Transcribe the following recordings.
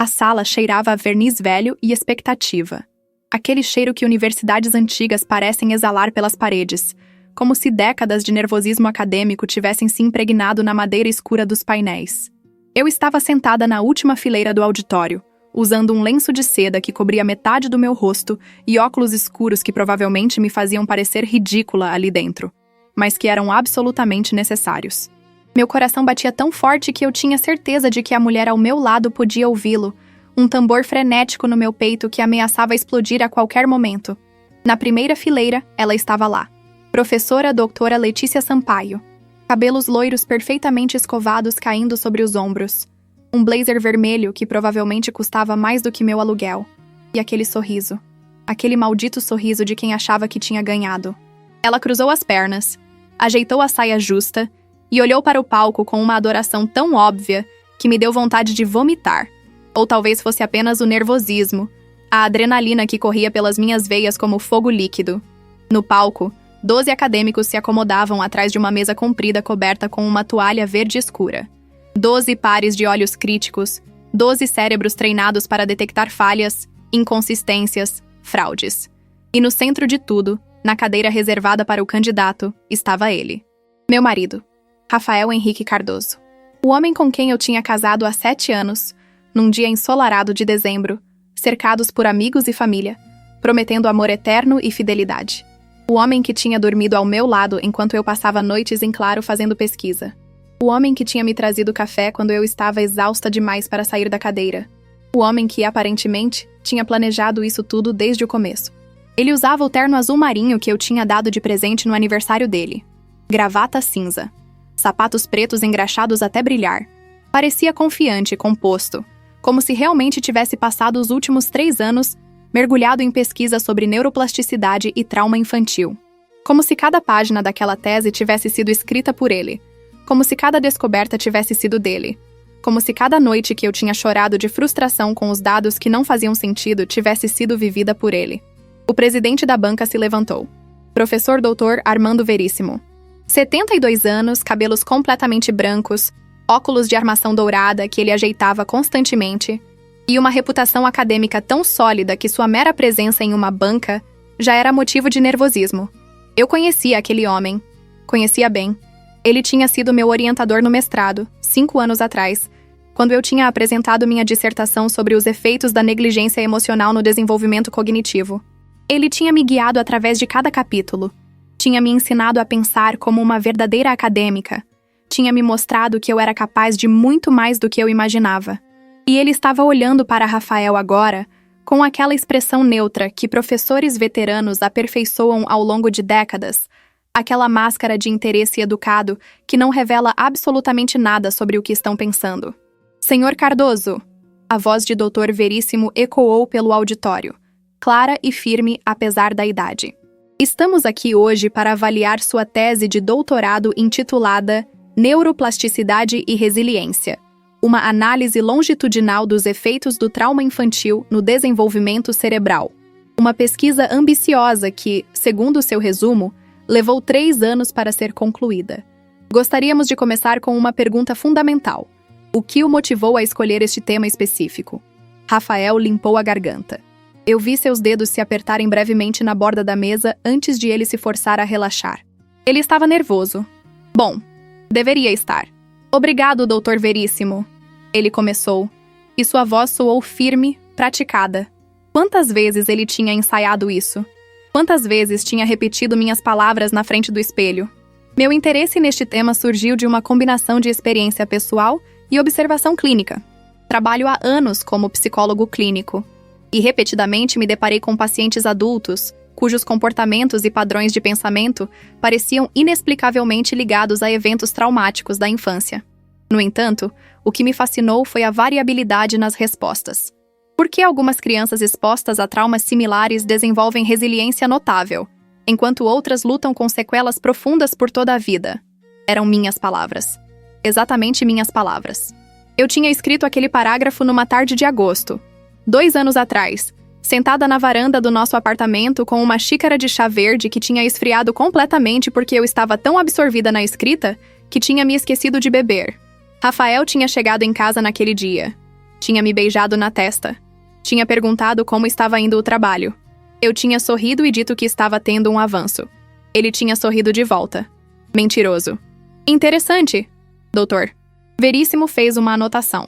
A sala cheirava a verniz velho e expectativa. Aquele cheiro que universidades antigas parecem exalar pelas paredes, como se décadas de nervosismo acadêmico tivessem se impregnado na madeira escura dos painéis. Eu estava sentada na última fileira do auditório, usando um lenço de seda que cobria metade do meu rosto e óculos escuros que provavelmente me faziam parecer ridícula ali dentro, mas que eram absolutamente necessários. Meu coração batia tão forte que eu tinha certeza de que a mulher ao meu lado podia ouvi-lo, um tambor frenético no meu peito que ameaçava explodir a qualquer momento. Na primeira fileira, ela estava lá. Professora doutora Letícia Sampaio. Cabelos loiros perfeitamente escovados caindo sobre os ombros. Um blazer vermelho que provavelmente custava mais do que meu aluguel. E aquele sorriso. Aquele maldito sorriso de quem achava que tinha ganhado. Ela cruzou as pernas, ajeitou a saia justa e olhou para o palco com uma adoração tão óbvia que me deu vontade de vomitar. Ou talvez fosse apenas o nervosismo, a adrenalina que corria pelas minhas veias como fogo líquido. No palco, 12 acadêmicos se acomodavam atrás de uma mesa comprida coberta com uma toalha verde escura. 12 pares de olhos críticos, 12 cérebros treinados para detectar falhas, inconsistências, fraudes. E no centro de tudo, na cadeira reservada para o candidato, estava ele. Meu marido, Rafael Henrique Cardoso. O homem com quem eu tinha casado há 7 anos, num dia ensolarado de dezembro, cercados por amigos e família, prometendo amor eterno e fidelidade. O homem que tinha dormido ao meu lado enquanto eu passava noites em claro fazendo pesquisa. O homem que tinha me trazido café quando eu estava exausta demais para sair da cadeira. O homem que, aparentemente, tinha planejado isso tudo desde o começo. Ele usava o terno azul marinho que eu tinha dado de presente no aniversário dele. Gravata cinza. Sapatos pretos engraxados até brilhar. Parecia confiante e composto, como se realmente tivesse passado os últimos 3 anos mergulhado em pesquisa sobre neuroplasticidade e trauma infantil. Como se cada página daquela tese tivesse sido escrita por ele. Como se cada descoberta tivesse sido dele. Como se cada noite que eu tinha chorado de frustração com os dados que não faziam sentido tivesse sido vivida por ele. O presidente da banca se levantou. Professor Dr. Armando Veríssimo. 72 anos, cabelos completamente brancos, óculos de armação dourada que ele ajeitava constantemente, e uma reputação acadêmica tão sólida que sua mera presença em uma banca já era motivo de nervosismo. Eu conhecia aquele homem. Conhecia bem. Ele tinha sido meu orientador no mestrado, 5 anos atrás, quando eu tinha apresentado minha dissertação sobre os efeitos da negligência emocional no desenvolvimento cognitivo. Ele tinha me guiado através de cada capítulo. Tinha me ensinado a pensar como uma verdadeira acadêmica. Tinha me mostrado que eu era capaz de muito mais do que eu imaginava. E ele estava olhando para Rafael agora, com aquela expressão neutra que professores veteranos aperfeiçoam ao longo de décadas, aquela máscara de interesse educado que não revela absolutamente nada sobre o que estão pensando. Senhor Cardoso, a voz de Dr. Veríssimo ecoou pelo auditório, clara e firme apesar da idade. Estamos aqui hoje para avaliar sua tese de doutorado intitulada Neuroplasticidade e Resiliência, uma análise longitudinal dos efeitos do trauma infantil no desenvolvimento cerebral. Uma pesquisa ambiciosa que, segundo seu resumo, levou 3 anos para ser concluída. Gostaríamos de começar com uma pergunta fundamental. O que o motivou a escolher este tema específico? Rafael limpou a garganta. Eu vi seus dedos se apertarem brevemente na borda da mesa antes de ele se forçar a relaxar. Ele estava nervoso. Bom, deveria estar. Obrigado, Dr. Veríssimo. Ele começou, e sua voz soou firme, praticada. Quantas vezes ele tinha ensaiado isso? Quantas vezes tinha repetido minhas palavras na frente do espelho? Meu interesse neste tema surgiu de uma combinação de experiência pessoal e observação clínica. Trabalho há anos como psicólogo clínico, e repetidamente me deparei com pacientes adultos, cujos comportamentos e padrões de pensamento pareciam inexplicavelmente ligados a eventos traumáticos da infância. No entanto, o que me fascinou foi a variabilidade nas respostas. Por que algumas crianças expostas a traumas similares desenvolvem resiliência notável, enquanto outras lutam com sequelas profundas por toda a vida? Eram minhas palavras. Exatamente minhas palavras. Eu tinha escrito aquele parágrafo numa tarde de agosto, 2 anos atrás, sentada na varanda do nosso apartamento com uma xícara de chá verde que tinha esfriado completamente porque eu estava tão absorvida na escrita que tinha me esquecido de beber. Rafael tinha chegado em casa naquele dia. Tinha me beijado na testa. Tinha perguntado como estava indo o trabalho. Eu tinha sorrido e dito que estava tendo um avanço. Ele tinha sorrido de volta. Mentiroso. Interessante, doutor. Veríssimo fez uma anotação.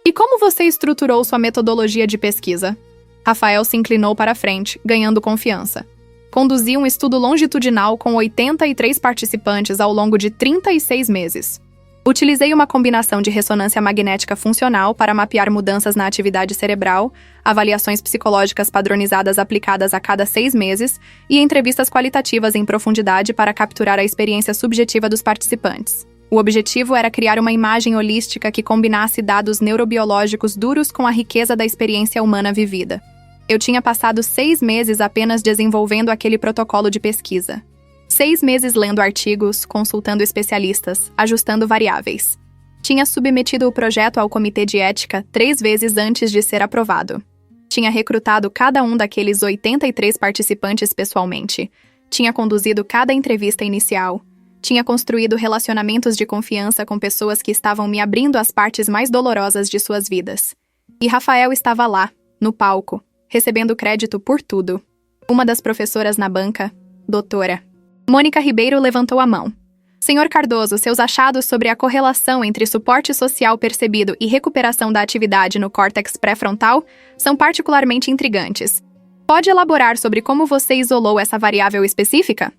E como você estruturou sua metodologia de pesquisa? Rafael se inclinou para a frente, ganhando confiança. Conduzi um estudo longitudinal com 83 participantes ao longo de 36 meses. Utilizei uma combinação de ressonância magnética funcional para mapear mudanças na atividade cerebral, avaliações psicológicas padronizadas aplicadas a cada 6 meses e entrevistas qualitativas em profundidade para capturar a experiência subjetiva dos participantes. O objetivo era criar uma imagem holística que combinasse dados neurobiológicos duros com a riqueza da experiência humana vivida. Eu tinha passado 6 meses apenas desenvolvendo aquele protocolo de pesquisa. 6 meses lendo artigos, consultando especialistas, ajustando variáveis. Tinha submetido o projeto ao comitê de ética 3 vezes antes de ser aprovado. Tinha recrutado cada um daqueles 83 participantes pessoalmente. Tinha conduzido cada entrevista inicial. Tinha construído relacionamentos de confiança com pessoas que estavam me abrindo as partes mais dolorosas de suas vidas. E Rafael estava lá, no palco, recebendo crédito por tudo. Uma das professoras na banca, doutora. Mônica Ribeiro levantou a mão. Senhor Cardoso, seus achados sobre a correlação entre suporte social percebido e recuperação da atividade no córtex pré-frontal são particularmente intrigantes. Pode elaborar sobre como você isolou essa variável específica?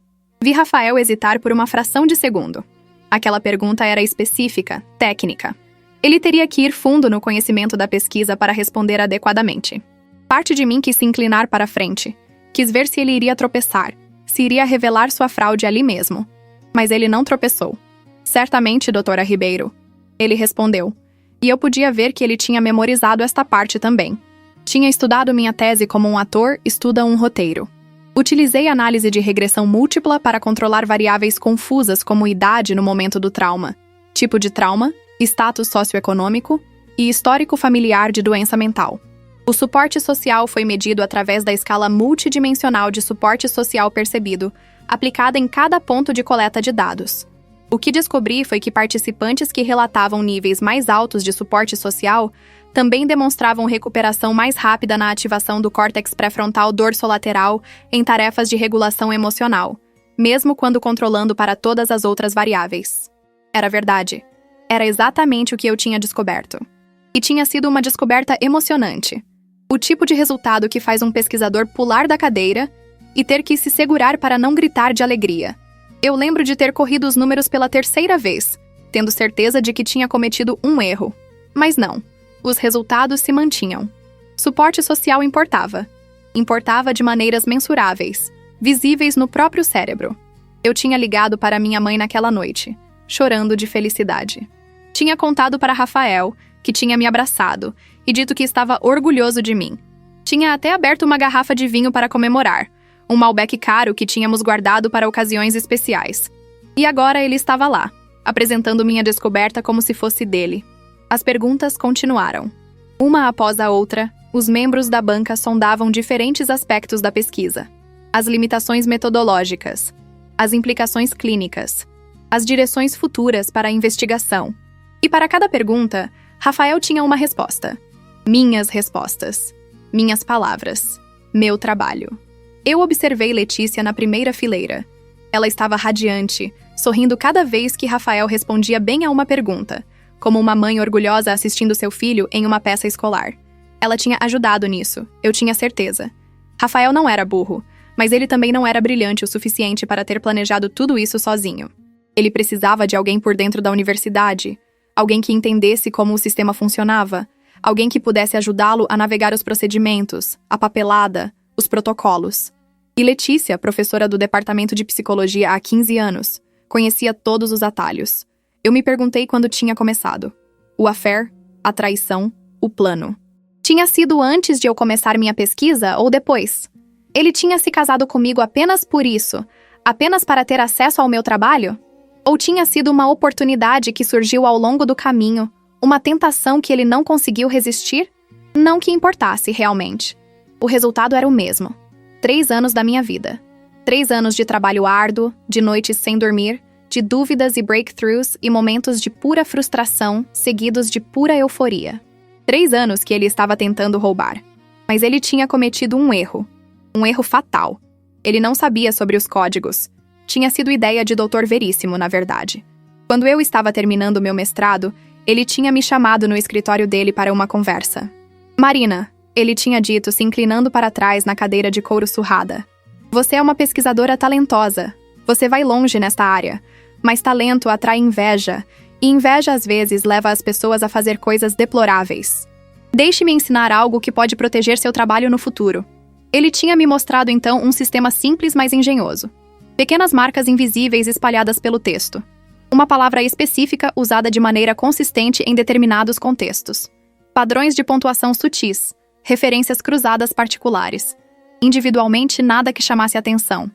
Vi Rafael hesitar por uma fração de segundo. Aquela pergunta era específica, técnica. Ele teria que ir fundo no conhecimento da pesquisa para responder adequadamente. Parte de mim quis se inclinar para a frente. Quis ver se ele iria tropeçar, se iria revelar sua fraude ali mesmo. Mas ele não tropeçou. Certamente, doutora Ribeiro. Ele respondeu. E eu podia ver que ele tinha memorizado esta parte também. Tinha estudado minha tese como um ator estuda um roteiro. Utilizei análise de regressão múltipla para controlar variáveis confusas como idade no momento do trauma, tipo de trauma, status socioeconômico e histórico familiar de doença mental. O suporte social foi medido através da escala multidimensional de suporte social percebido, aplicada em cada ponto de coleta de dados. O que descobri foi que participantes que relatavam níveis mais altos de suporte social também demonstravam recuperação mais rápida na ativação do córtex pré-frontal dorsolateral em tarefas de regulação emocional, mesmo quando controlando para todas as outras variáveis. Era verdade. Era exatamente o que eu tinha descoberto. E tinha sido uma descoberta emocionante. O tipo de resultado que faz um pesquisador pular da cadeira e ter que se segurar para não gritar de alegria. Eu lembro de ter corrido os números pela 3ª vez, tendo certeza de que tinha cometido um erro. Mas não. Os resultados se mantinham. Suporte social importava. Importava de maneiras mensuráveis, visíveis no próprio cérebro. Eu tinha ligado para minha mãe naquela noite, chorando de felicidade. Tinha contado para Rafael, que tinha me abraçado, e dito que estava orgulhoso de mim. Tinha até aberto uma garrafa de vinho para comemorar, um Malbec caro que tínhamos guardado para ocasiões especiais. E agora ele estava lá, apresentando minha descoberta como se fosse dele. As perguntas continuaram. Uma após a outra, os membros da banca sondavam diferentes aspectos da pesquisa. As limitações metodológicas, as implicações clínicas, as direções futuras para a investigação. E para cada pergunta, Rafael tinha uma resposta. Minhas respostas. Minhas palavras. Meu trabalho. Eu observei Letícia na primeira fileira. Ela estava radiante, sorrindo cada vez que Rafael respondia bem a uma pergunta, como uma mãe orgulhosa assistindo seu filho em uma peça escolar. Ela tinha ajudado nisso, eu tinha certeza. Rafael não era burro, mas ele também não era brilhante o suficiente para ter planejado tudo isso sozinho. Ele precisava de alguém por dentro da universidade, alguém que entendesse como o sistema funcionava, alguém que pudesse ajudá-lo a navegar os procedimentos, a papelada, os protocolos. E Letícia, professora do departamento de psicologia há 15 anos, conhecia todos os atalhos. Eu me perguntei quando tinha começado. O affair, a traição, o plano. Tinha sido antes de eu começar minha pesquisa ou depois? Ele tinha se casado comigo apenas por isso, apenas para ter acesso ao meu trabalho? Ou tinha sido uma oportunidade que surgiu ao longo do caminho, uma tentação que ele não conseguiu resistir? Não que importasse, realmente. O resultado era o mesmo. 3 anos da minha vida. 3 anos de trabalho árduo, de noites sem dormir, de dúvidas e breakthroughs e momentos de pura frustração, seguidos de pura euforia. 3 anos que ele estava tentando roubar. Mas ele tinha cometido um erro. Um erro fatal. Ele não sabia sobre os códigos. Tinha sido ideia de Dr. Veríssimo, na verdade. Quando eu estava terminando meu mestrado, ele tinha me chamado no escritório dele para uma conversa. Marina, ele tinha dito, se inclinando para trás na cadeira de couro surrada. Você é uma pesquisadora talentosa. Você vai longe nesta área. Mas talento atrai inveja. E inveja, às vezes, leva as pessoas a fazer coisas deploráveis. Deixe-me ensinar algo que pode proteger seu trabalho no futuro. Ele tinha me mostrado, então, um sistema simples, mas engenhoso. Pequenas marcas invisíveis espalhadas pelo texto. Uma palavra específica usada de maneira consistente em determinados contextos. Padrões de pontuação sutis. Referências cruzadas particulares. Individualmente, nada que chamasse atenção.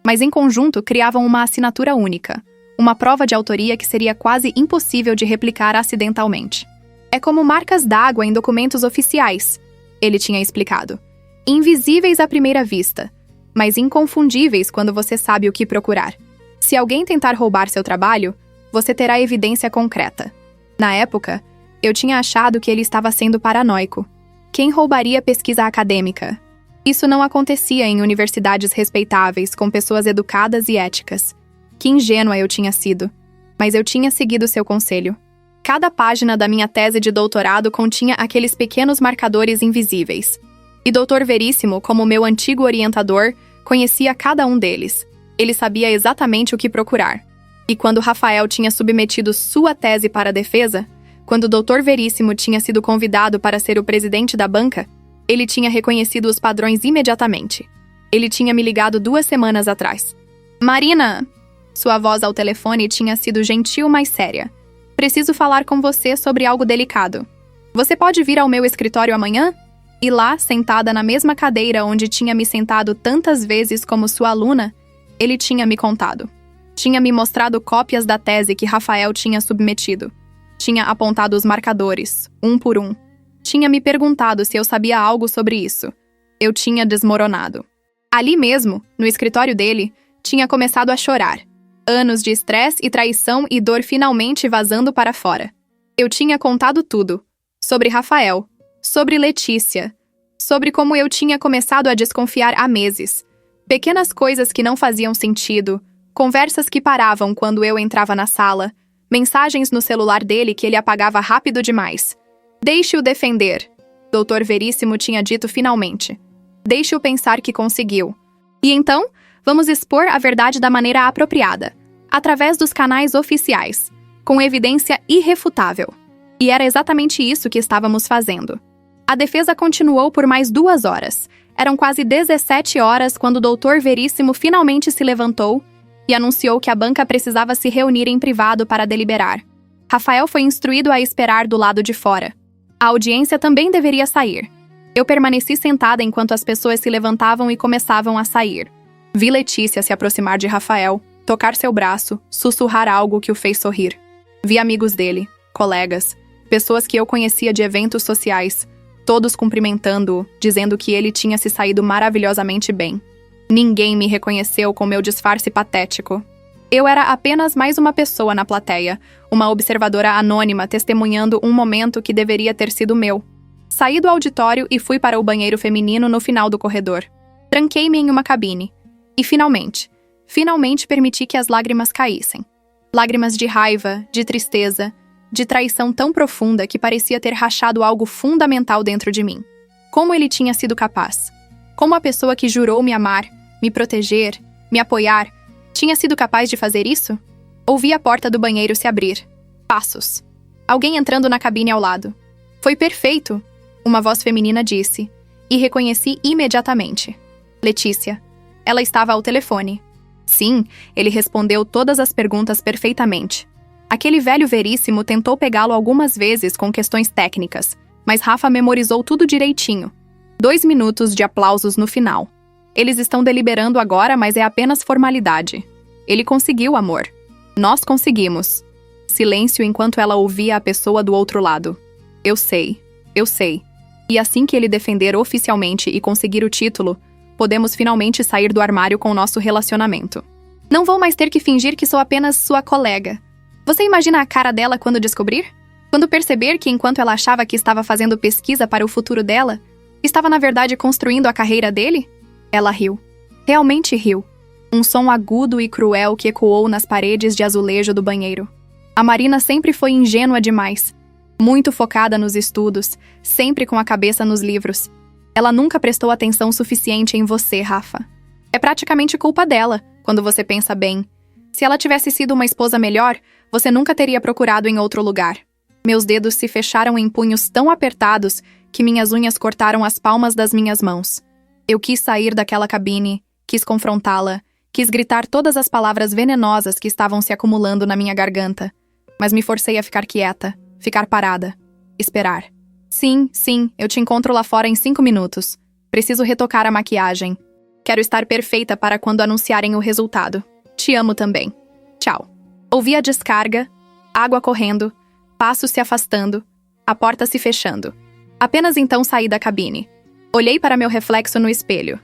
Mas em conjunto, criavam uma assinatura única. Uma prova de autoria que seria quase impossível de replicar acidentalmente. É como marcas d'água em documentos oficiais, ele tinha explicado. Invisíveis à primeira vista, mas inconfundíveis quando você sabe o que procurar. Se alguém tentar roubar seu trabalho, você terá evidência concreta. Na época, eu tinha achado que ele estava sendo paranoico. Quem roubaria pesquisa acadêmica? Isso não acontecia em universidades respeitáveis, com pessoas educadas e éticas. Que ingênua eu tinha sido. Mas eu tinha seguido seu conselho. Cada página da minha tese de doutorado continha aqueles pequenos marcadores invisíveis. E Dr. Veríssimo, como meu antigo orientador, conhecia cada um deles. Ele sabia exatamente o que procurar. E quando Rafael tinha submetido sua tese para a defesa, quando Dr. Veríssimo tinha sido convidado para ser o presidente da banca, ele tinha reconhecido os padrões imediatamente. Ele tinha me ligado 2 semanas atrás. Marina! Sua voz ao telefone tinha sido gentil, mas séria. Preciso falar com você sobre algo delicado. Você pode vir ao meu escritório amanhã? E lá, sentada na mesma cadeira onde tinha me sentado tantas vezes como sua aluna, ele tinha me contado. Tinha me mostrado cópias da tese que Rafael tinha submetido. Tinha apontado os marcadores, um por um. Tinha me perguntado se eu sabia algo sobre isso. Eu tinha desmoronado. Ali mesmo, no escritório dele, tinha começado a chorar. Anos de estresse e traição e dor finalmente vazando para fora. Eu tinha contado tudo. Sobre Rafael. Sobre Letícia. Sobre como eu tinha começado a desconfiar há meses. Pequenas coisas que não faziam sentido. Conversas que paravam quando eu entrava na sala. Mensagens no celular dele que ele apagava rápido demais. Deixe-o defender. Dr. Veríssimo tinha dito finalmente. Deixe-o pensar que conseguiu. E então, vamos expor a verdade da maneira apropriada, através dos canais oficiais, com evidência irrefutável. E era exatamente isso que estávamos fazendo. A defesa continuou por mais 2 horas. Eram quase 17 horas quando o Dr. Veríssimo finalmente se levantou e anunciou que a banca precisava se reunir em privado para deliberar. Rafael foi instruído a esperar do lado de fora. A audiência também deveria sair. Eu permaneci sentada enquanto as pessoas se levantavam e começavam a sair. Vi Letícia se aproximar de Rafael, tocar seu braço, sussurrar algo que o fez sorrir. Vi amigos dele, colegas, pessoas que eu conhecia de eventos sociais, todos cumprimentando-o, dizendo que ele tinha se saído maravilhosamente bem. Ninguém me reconheceu com meu disfarce patético. Eu era apenas mais uma pessoa na plateia, uma observadora anônima testemunhando um momento que deveria ter sido meu. Saí do auditório e fui para o banheiro feminino no final do corredor. Tranquei-me em uma cabine. E finalmente permiti que as lágrimas caíssem. Lágrimas de raiva, de tristeza, de traição tão profunda que parecia ter rachado algo fundamental dentro de mim. Como ele tinha sido capaz? Como a pessoa que jurou me amar, me proteger, me apoiar, tinha sido capaz de fazer isso? Ouvi a porta do banheiro se abrir. Passos. Alguém entrando na cabine ao lado. Foi perfeito, uma voz feminina disse, e reconheci imediatamente. Letícia. Ela estava ao telefone. Sim, ele respondeu todas as perguntas perfeitamente. Aquele velho Veríssimo tentou pegá-lo algumas vezes com questões técnicas, mas Rafa memorizou tudo direitinho. 2 minutos de aplausos no final. Eles estão deliberando agora, mas é apenas formalidade. Ele conseguiu, amor. Nós conseguimos. Silêncio enquanto ela ouvia a pessoa do outro lado. Eu sei. E assim que ele defender oficialmente e conseguir o título, podemos finalmente sair do armário com o nosso relacionamento. Não vou mais ter que fingir que sou apenas sua colega. Você imagina a cara dela quando descobrir? Quando perceber que, enquanto ela achava que estava fazendo pesquisa para o futuro dela, estava na verdade construindo a carreira dele? Ela riu. Realmente riu. Um som agudo e cruel que ecoou nas paredes de azulejo do banheiro. A Marina sempre foi ingênua demais. Muito focada nos estudos, sempre com a cabeça nos livros. Ela nunca prestou atenção suficiente em você, Rafa. É praticamente culpa dela, quando você pensa bem. Se ela tivesse sido uma esposa melhor, você nunca teria procurado em outro lugar. Meus dedos se fecharam em punhos tão apertados que minhas unhas cortaram as palmas das minhas mãos. Eu quis sair daquela cabine, quis confrontá-la, quis gritar todas as palavras venenosas que estavam se acumulando na minha garganta. Mas me forcei a ficar quieta, ficar parada, esperar. Sim, eu te encontro lá fora em 5 minutos. Preciso retocar a maquiagem. Quero estar perfeita para quando anunciarem o resultado. Te amo também. Tchau. Ouvi a descarga, água correndo, passos se afastando, a porta se fechando. Apenas então saí da cabine. Olhei para meu reflexo no espelho.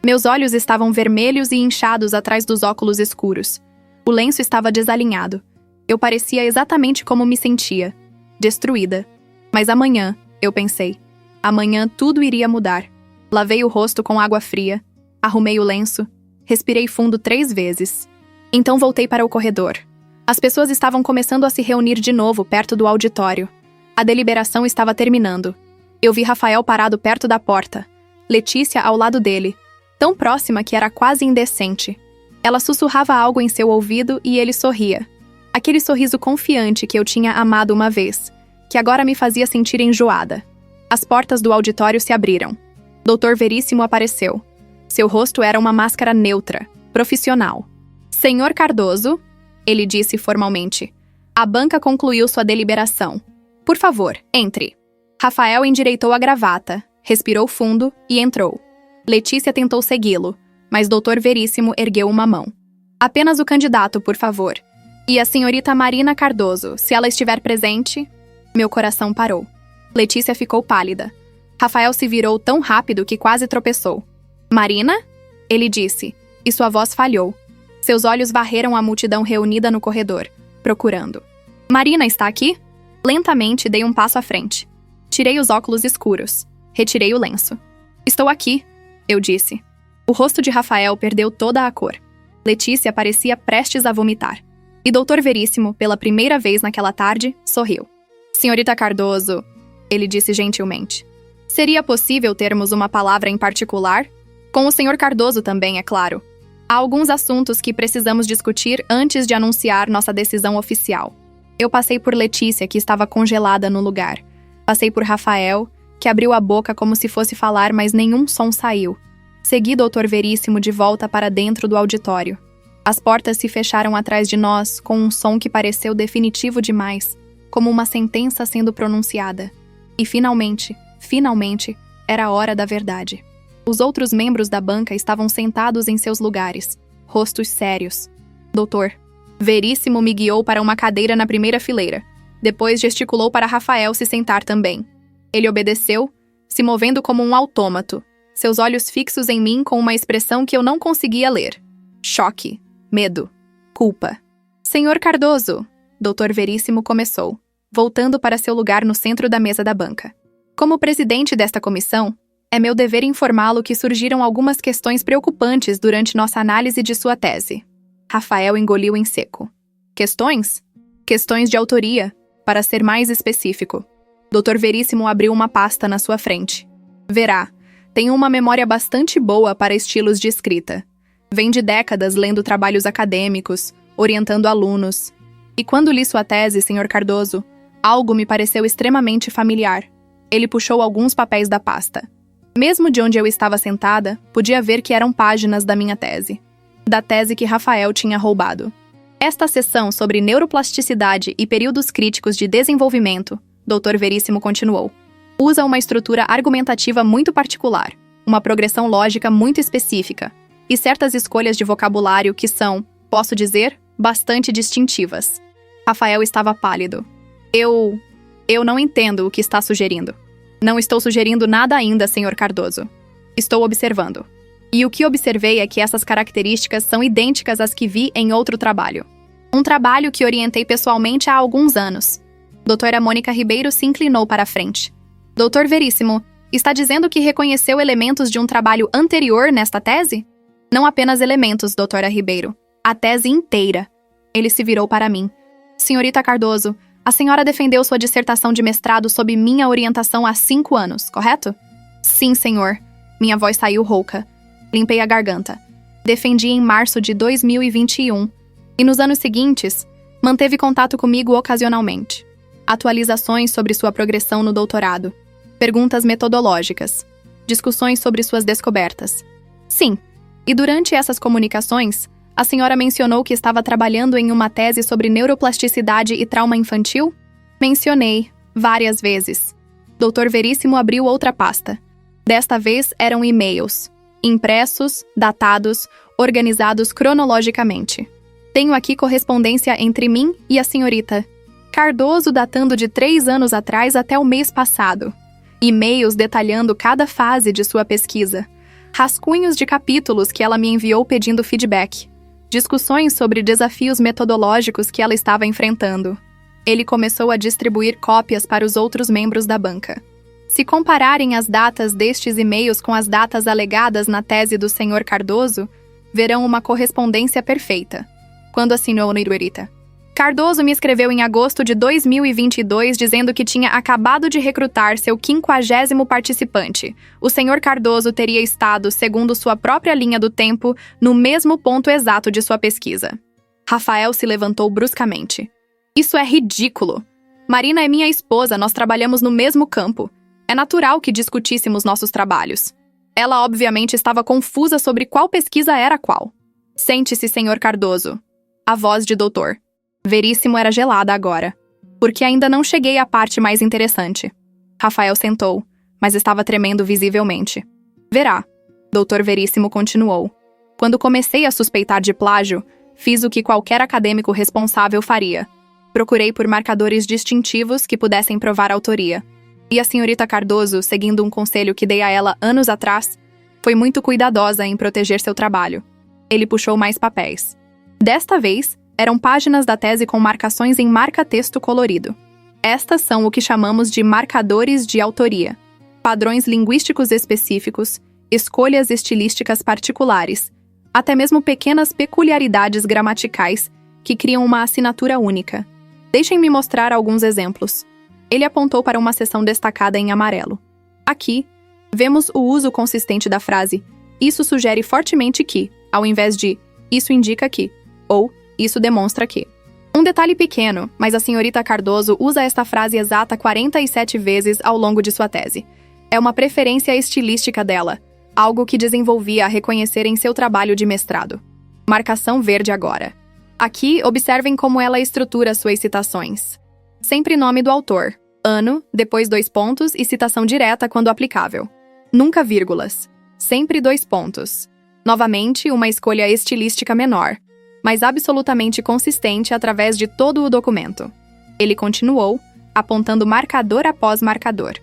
Meus olhos estavam vermelhos e inchados atrás dos óculos escuros. O lenço estava desalinhado. Eu parecia exatamente como me sentia. Destruída. Mas amanhã, eu pensei. Amanhã tudo iria mudar. Lavei o rosto com água fria. Arrumei o lenço. Respirei fundo 3 vezes. Então voltei para o corredor. As pessoas estavam começando a se reunir de novo perto do auditório. A deliberação estava terminando. Eu vi Rafael parado perto da porta. Letícia ao lado dele, tão próxima que era quase indecente. Ela sussurrava algo em seu ouvido e ele sorria. Aquele sorriso confiante que eu tinha amado uma vez, que agora me fazia sentir enjoada. As portas do auditório se abriram. Dr. Veríssimo apareceu. Seu rosto era uma máscara neutra, profissional. Senhor Cardoso, ele disse formalmente. A banca concluiu sua deliberação. Por favor, entre. Rafael endireitou a gravata, respirou fundo e entrou. Letícia tentou segui-lo, mas Dr. Veríssimo ergueu uma mão. Apenas o candidato, por favor. E a senhorita Marina Cardoso, se ela estiver presente... Meu coração parou. Letícia ficou pálida. Rafael se virou tão rápido que quase tropeçou. Marina? Ele disse, e sua voz falhou. Seus olhos varreram a multidão reunida no corredor, procurando. Marina está aqui? Lentamente dei um passo à frente. Tirei os óculos escuros. Retirei o lenço. Estou aqui, eu disse. O rosto de Rafael perdeu toda a cor. Letícia parecia prestes a vomitar. E Dr. Veríssimo, pela primeira vez naquela tarde, sorriu. Senhorita Cardoso, ele disse gentilmente. Seria possível termos uma palavra em particular? Com o Sr. Cardoso também, é claro. Há alguns assuntos que precisamos discutir antes de anunciar nossa decisão oficial. Eu passei por Letícia, que estava congelada no lugar. Passei por Rafael, que abriu a boca como se fosse falar, mas nenhum som saiu. Segui Dr. Veríssimo de volta para dentro do auditório. As portas se fecharam atrás de nós, com um som que pareceu definitivo demais, como uma sentença sendo pronunciada. E finalmente, era a hora da verdade. Os outros membros da banca estavam sentados em seus lugares, rostos sérios. Doutor Veríssimo me guiou para uma cadeira na primeira fileira. Depois gesticulou para Rafael se sentar também. Ele obedeceu, se movendo como um autômato, seus olhos fixos em mim com uma expressão que eu não conseguia ler. Choque, medo, culpa. Senhor Cardoso, Dr. Veríssimo começou, voltando para seu lugar no centro da mesa da banca. Como presidente desta comissão, é meu dever informá-lo que surgiram algumas questões preocupantes durante nossa análise de sua tese. Rafael engoliu em seco. Questões? Questões de autoria, para ser mais específico. Dr. Veríssimo abriu uma pasta na sua frente. Verá, tenho uma memória bastante boa para estilos de escrita. Vem de décadas lendo trabalhos acadêmicos, orientando alunos. E quando li sua tese, Sr. Cardoso, algo me pareceu extremamente familiar. Ele puxou alguns papéis da pasta. Mesmo de onde eu estava sentada, podia ver que eram páginas da minha tese. Da tese que Rafael tinha roubado. Esta seção sobre neuroplasticidade e períodos críticos de desenvolvimento, Dr. Veríssimo continuou, usa uma estrutura argumentativa muito particular, uma progressão lógica muito específica, e certas escolhas de vocabulário que são, posso dizer, bastante distintivas. Rafael estava pálido. Eu não entendo o que está sugerindo. Não estou sugerindo nada ainda, Sr. Cardoso. Estou observando. E o que observei é que essas características são idênticas às que vi em outro trabalho. Um trabalho que orientei pessoalmente há alguns anos. Doutora Mônica Ribeiro se inclinou para a frente. Doutor Veríssimo, está dizendo que reconheceu elementos de um trabalho anterior nesta tese? Não apenas elementos, doutora Ribeiro. A tese inteira. Ele se virou para mim. Senhorita Cardoso, a senhora defendeu sua dissertação de mestrado sob minha orientação há 5 anos, correto? Sim, senhor. Minha voz saiu rouca. Limpei a garganta. Defendi em março de 2021. E nos anos seguintes, manteve contato comigo ocasionalmente. Atualizações sobre sua progressão no doutorado. Perguntas metodológicas. Discussões sobre suas descobertas. Sim. E durante essas comunicações, a senhora mencionou que estava trabalhando em uma tese sobre neuroplasticidade e trauma infantil? Mencionei, várias vezes. Doutor Veríssimo abriu outra pasta. Desta vez eram e-mails, impressos, datados, organizados cronologicamente. Tenho aqui correspondência entre mim e a senhorita Cardoso datando de 3 anos atrás até o mês passado. E-mails detalhando cada fase de sua pesquisa. Rascunhos de capítulos que ela me enviou pedindo feedback. Discussões sobre desafios metodológicos que ela estava enfrentando. Ele começou a distribuir cópias para os outros membros da banca. Se compararem as datas destes e-mails com as datas alegadas na tese do Sr. Cardoso, verão uma correspondência perfeita. Quando assinou no Iruerita. Cardoso me escreveu em agosto de 2022 dizendo que tinha acabado de recrutar seu 50º participante. O Sr. Cardoso teria estado, segundo sua própria linha do tempo, no mesmo ponto exato de sua pesquisa. Rafael se levantou bruscamente. Isso é ridículo. Marina é minha esposa, nós trabalhamos no mesmo campo. É natural que discutíssemos nossos trabalhos. Ela obviamente estava confusa sobre qual pesquisa era qual. Sente-se, Sr. Cardoso. A voz de doutor. Veríssimo era gelada agora, porque ainda não cheguei à parte mais interessante. Rafael sentou, mas estava tremendo visivelmente. Verá, doutor Veríssimo continuou. Quando comecei a suspeitar de plágio, fiz o que qualquer acadêmico responsável faria. Procurei por marcadores distintivos que pudessem provar a autoria. E a senhorita Cardoso, seguindo um conselho que dei a ela anos atrás, foi muito cuidadosa em proteger seu trabalho. Ele puxou mais papéis. Desta vez, eram páginas da tese com marcações em marca-texto colorido. Estas são o que chamamos de marcadores de autoria, padrões linguísticos específicos, escolhas estilísticas particulares, até mesmo pequenas peculiaridades gramaticais que criam uma assinatura única. Deixem-me mostrar alguns exemplos. Ele apontou para uma seção destacada em amarelo. Aqui, vemos o uso consistente da frase "isso sugere fortemente que", ao invés de "isso indica que", ou "isso demonstra que". Um detalhe pequeno, mas a senhorita Cardoso usa esta frase exata 47 vezes ao longo de sua tese. É uma preferência estilística dela, algo que desenvolvi a reconhecer em seu trabalho de mestrado. Marcação verde agora. Aqui, observem como ela estrutura suas citações. Sempre nome do autor, ano, depois 2 pontos e citação direta quando aplicável. Nunca vírgulas. Sempre 2 pontos. Novamente, uma escolha estilística menor, mas absolutamente consistente através de todo o documento. Ele continuou, apontando marcador após marcador.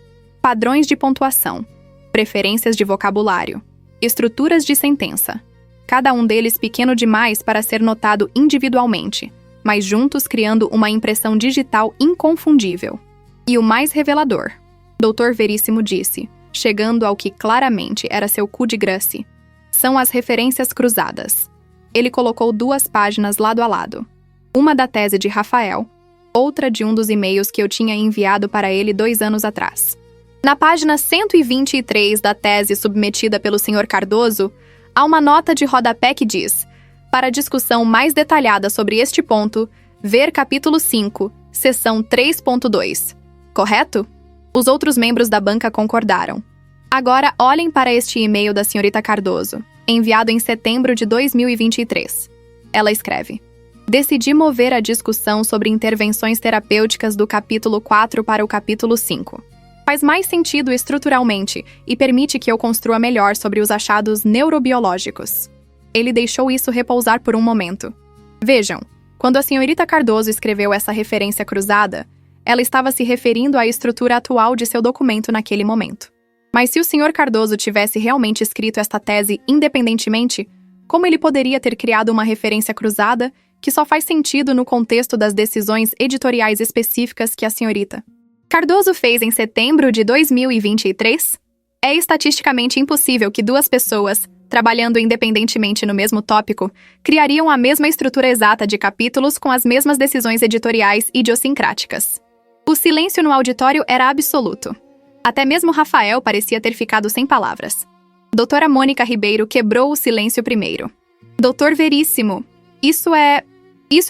Padrões de pontuação, preferências de vocabulário, estruturas de sentença. Cada um deles pequeno demais para ser notado individualmente, mas juntos criando uma impressão digital inconfundível. E o mais revelador, Dr. Veríssimo disse, chegando ao que claramente era seu coup de grace, são as referências cruzadas. Ele colocou 2 páginas lado a lado. Uma da tese de Rafael, outra de um dos e-mails que eu tinha enviado para ele 2 anos atrás. Na página 123 da tese submetida pelo Sr. Cardoso, há uma nota de rodapé que diz: para discussão mais detalhada sobre este ponto, ver capítulo 5, seção 3.2. Correto? Os outros membros da banca concordaram. Agora olhem para este e-mail da senhorita Cardoso, enviado em setembro de 2023. Ela escreve: decidi mover a discussão sobre intervenções terapêuticas do capítulo 4 para o capítulo 5. Faz mais sentido estruturalmente e permite que eu construa melhor sobre os achados neurobiológicos. Ele deixou isso repousar por um momento. Vejam, quando a senhorita Cardoso escreveu essa referência cruzada, ela estava se referindo à estrutura atual de seu documento naquele momento. Mas se o Sr. Cardoso tivesse realmente escrito esta tese independentemente, como ele poderia ter criado uma referência cruzada que só faz sentido no contexto das decisões editoriais específicas que a senhorita Cardoso fez em setembro de 2023? É estatisticamente impossível que duas pessoas, trabalhando independentemente no mesmo tópico, criariam a mesma estrutura exata de capítulos com as mesmas decisões editoriais idiosincráticas. O silêncio no auditório era absoluto. Até mesmo Rafael parecia ter ficado sem palavras. Doutora Mônica Ribeiro quebrou o silêncio primeiro. Doutor Veríssimo, isso é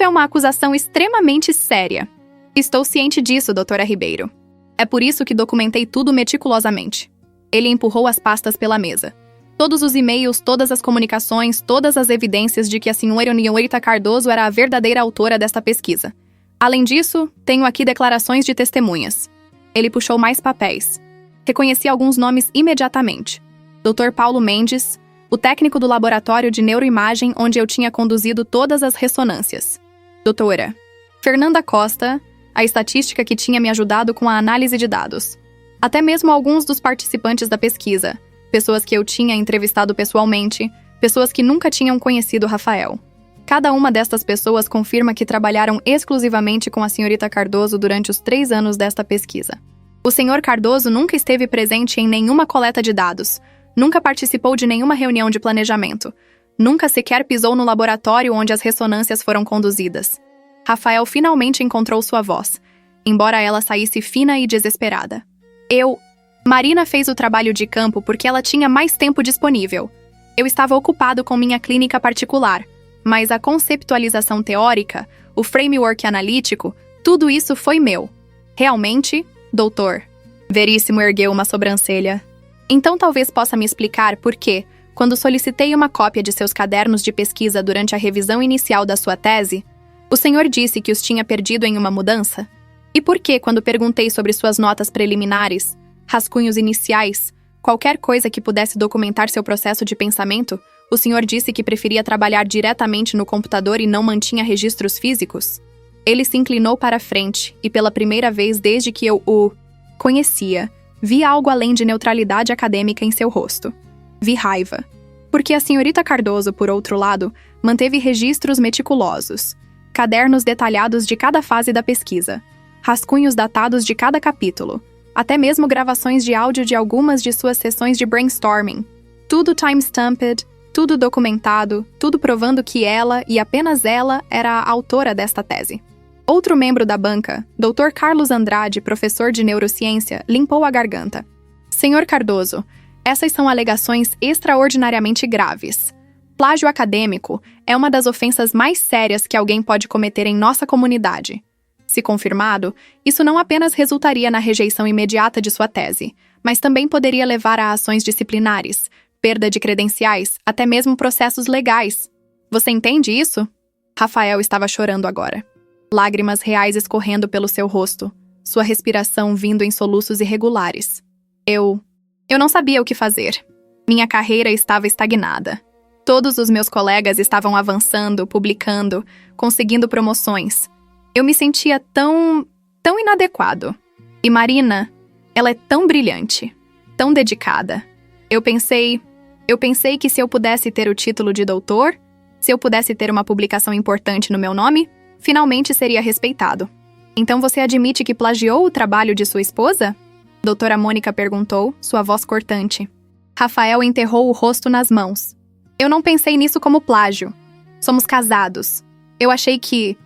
uma acusação extremamente séria. Estou ciente disso, doutora Ribeiro. É por isso que documentei tudo meticulosamente. Ele empurrou as pastas pela mesa. Todos os e-mails, todas as comunicações, todas as evidências de que a senhorita Cardoso era a verdadeira autora desta pesquisa. Além disso, tenho aqui declarações de testemunhas. Ele puxou mais papéis. Reconheci alguns nomes imediatamente. Dr. Paulo Mendes, o técnico do laboratório de neuroimagem onde eu tinha conduzido todas as ressonâncias. Doutora Fernanda Costa, a estatística que tinha me ajudado com a análise de dados. Até mesmo alguns dos participantes da pesquisa, pessoas que eu tinha entrevistado pessoalmente, pessoas que nunca tinham conhecido Rafael. Cada uma destas pessoas confirma que trabalharam exclusivamente com a senhorita Cardoso durante os 3 anos desta pesquisa. O senhor Cardoso nunca esteve presente em nenhuma coleta de dados, nunca participou de nenhuma reunião de planejamento, nunca sequer pisou no laboratório onde as ressonâncias foram conduzidas. Rafael finalmente encontrou sua voz, embora ela saísse fina e desesperada. Marina fez o trabalho de campo porque ela tinha mais tempo disponível. Eu estava ocupado com minha clínica particular, mas a conceptualização teórica, o framework analítico, tudo isso foi meu. Realmente, doutor. Veríssimo ergueu uma sobrancelha. Então talvez possa me explicar por que, quando solicitei uma cópia de seus cadernos de pesquisa durante a revisão inicial da sua tese, o senhor disse que os tinha perdido em uma mudança? E por que, quando perguntei sobre suas notas preliminares, rascunhos iniciais, qualquer coisa que pudesse documentar seu processo de pensamento, o senhor disse que preferia trabalhar diretamente no computador e não mantinha registros físicos? Ele se inclinou para a frente e, pela primeira vez desde que eu o conhecia, vi algo além de neutralidade acadêmica em seu rosto. Vi raiva. Porque a senhorita Cardoso, por outro lado, manteve registros meticulosos, cadernos detalhados de cada fase da pesquisa, rascunhos datados de cada capítulo, até mesmo gravações de áudio de algumas de suas sessões de brainstorming. Tudo time-stamped, tudo documentado, tudo provando que ela, e apenas ela, era a autora desta tese. Outro membro da banca, Dr. Carlos Andrade, professor de neurociência, limpou a garganta. Senhor Cardoso, essas são alegações extraordinariamente graves. Plágio acadêmico é uma das ofensas mais sérias que alguém pode cometer em nossa comunidade. Se confirmado, isso não apenas resultaria na rejeição imediata de sua tese, mas também poderia levar a ações disciplinares, perda de credenciais, até mesmo processos legais. Você entende isso? Rafael estava chorando agora. Lágrimas reais escorrendo pelo seu rosto, sua respiração vindo em soluços irregulares. Eu não sabia o que fazer. Minha carreira estava estagnada. Todos os meus colegas estavam avançando, publicando, conseguindo promoções. Eu me sentia tão inadequado. E Marina, ela é tão brilhante, tão dedicada. Eu pensei que se eu pudesse ter o título de doutor, se eu pudesse ter uma publicação importante no meu nome, finalmente seria respeitado. Então você admite que plagiou o trabalho de sua esposa? Doutora Mônica perguntou, sua voz cortante. Rafael enterrou o rosto nas mãos. Eu não pensei nisso como plágio. Somos casados. Eu achei que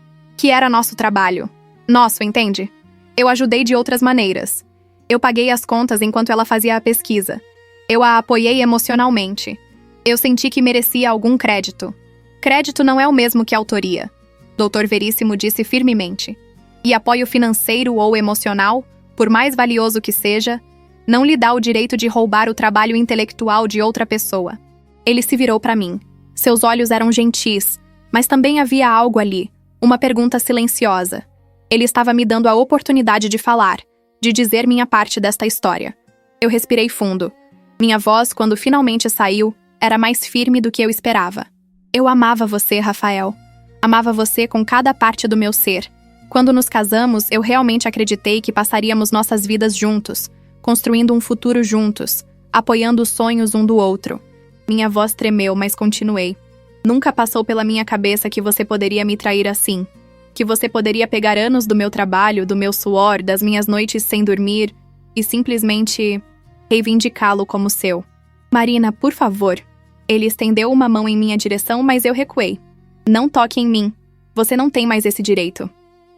era nosso trabalho. Nosso, entende? Eu ajudei de outras maneiras. Eu paguei as contas enquanto ela fazia a pesquisa. Eu a apoiei emocionalmente. Eu senti que merecia algum crédito. Crédito não é o mesmo que autoria. Dr. Veríssimo disse firmemente. E apoio financeiro ou emocional, por mais valioso que seja, não lhe dá o direito de roubar o trabalho intelectual de outra pessoa. Ele se virou para mim. Seus olhos eram gentis, mas também havia algo ali, uma pergunta silenciosa. Ele estava me dando a oportunidade de falar, de dizer minha parte desta história. Eu respirei fundo. Minha voz, quando finalmente saiu, era mais firme do que eu esperava. Eu amava você, Rafael. Amava você com cada parte do meu ser. Quando nos casamos, eu realmente acreditei que passaríamos nossas vidas juntos, construindo um futuro juntos, apoiando os sonhos um do outro. Minha voz tremeu, mas continuei. Nunca passou pela minha cabeça que você poderia me trair assim. Que você poderia pegar anos do meu trabalho, do meu suor, das minhas noites sem dormir e simplesmente reivindicá-lo como seu. Marina, por favor. Ele estendeu uma mão em minha direção, mas eu recuei. Não toque em mim. Você não tem mais esse direito.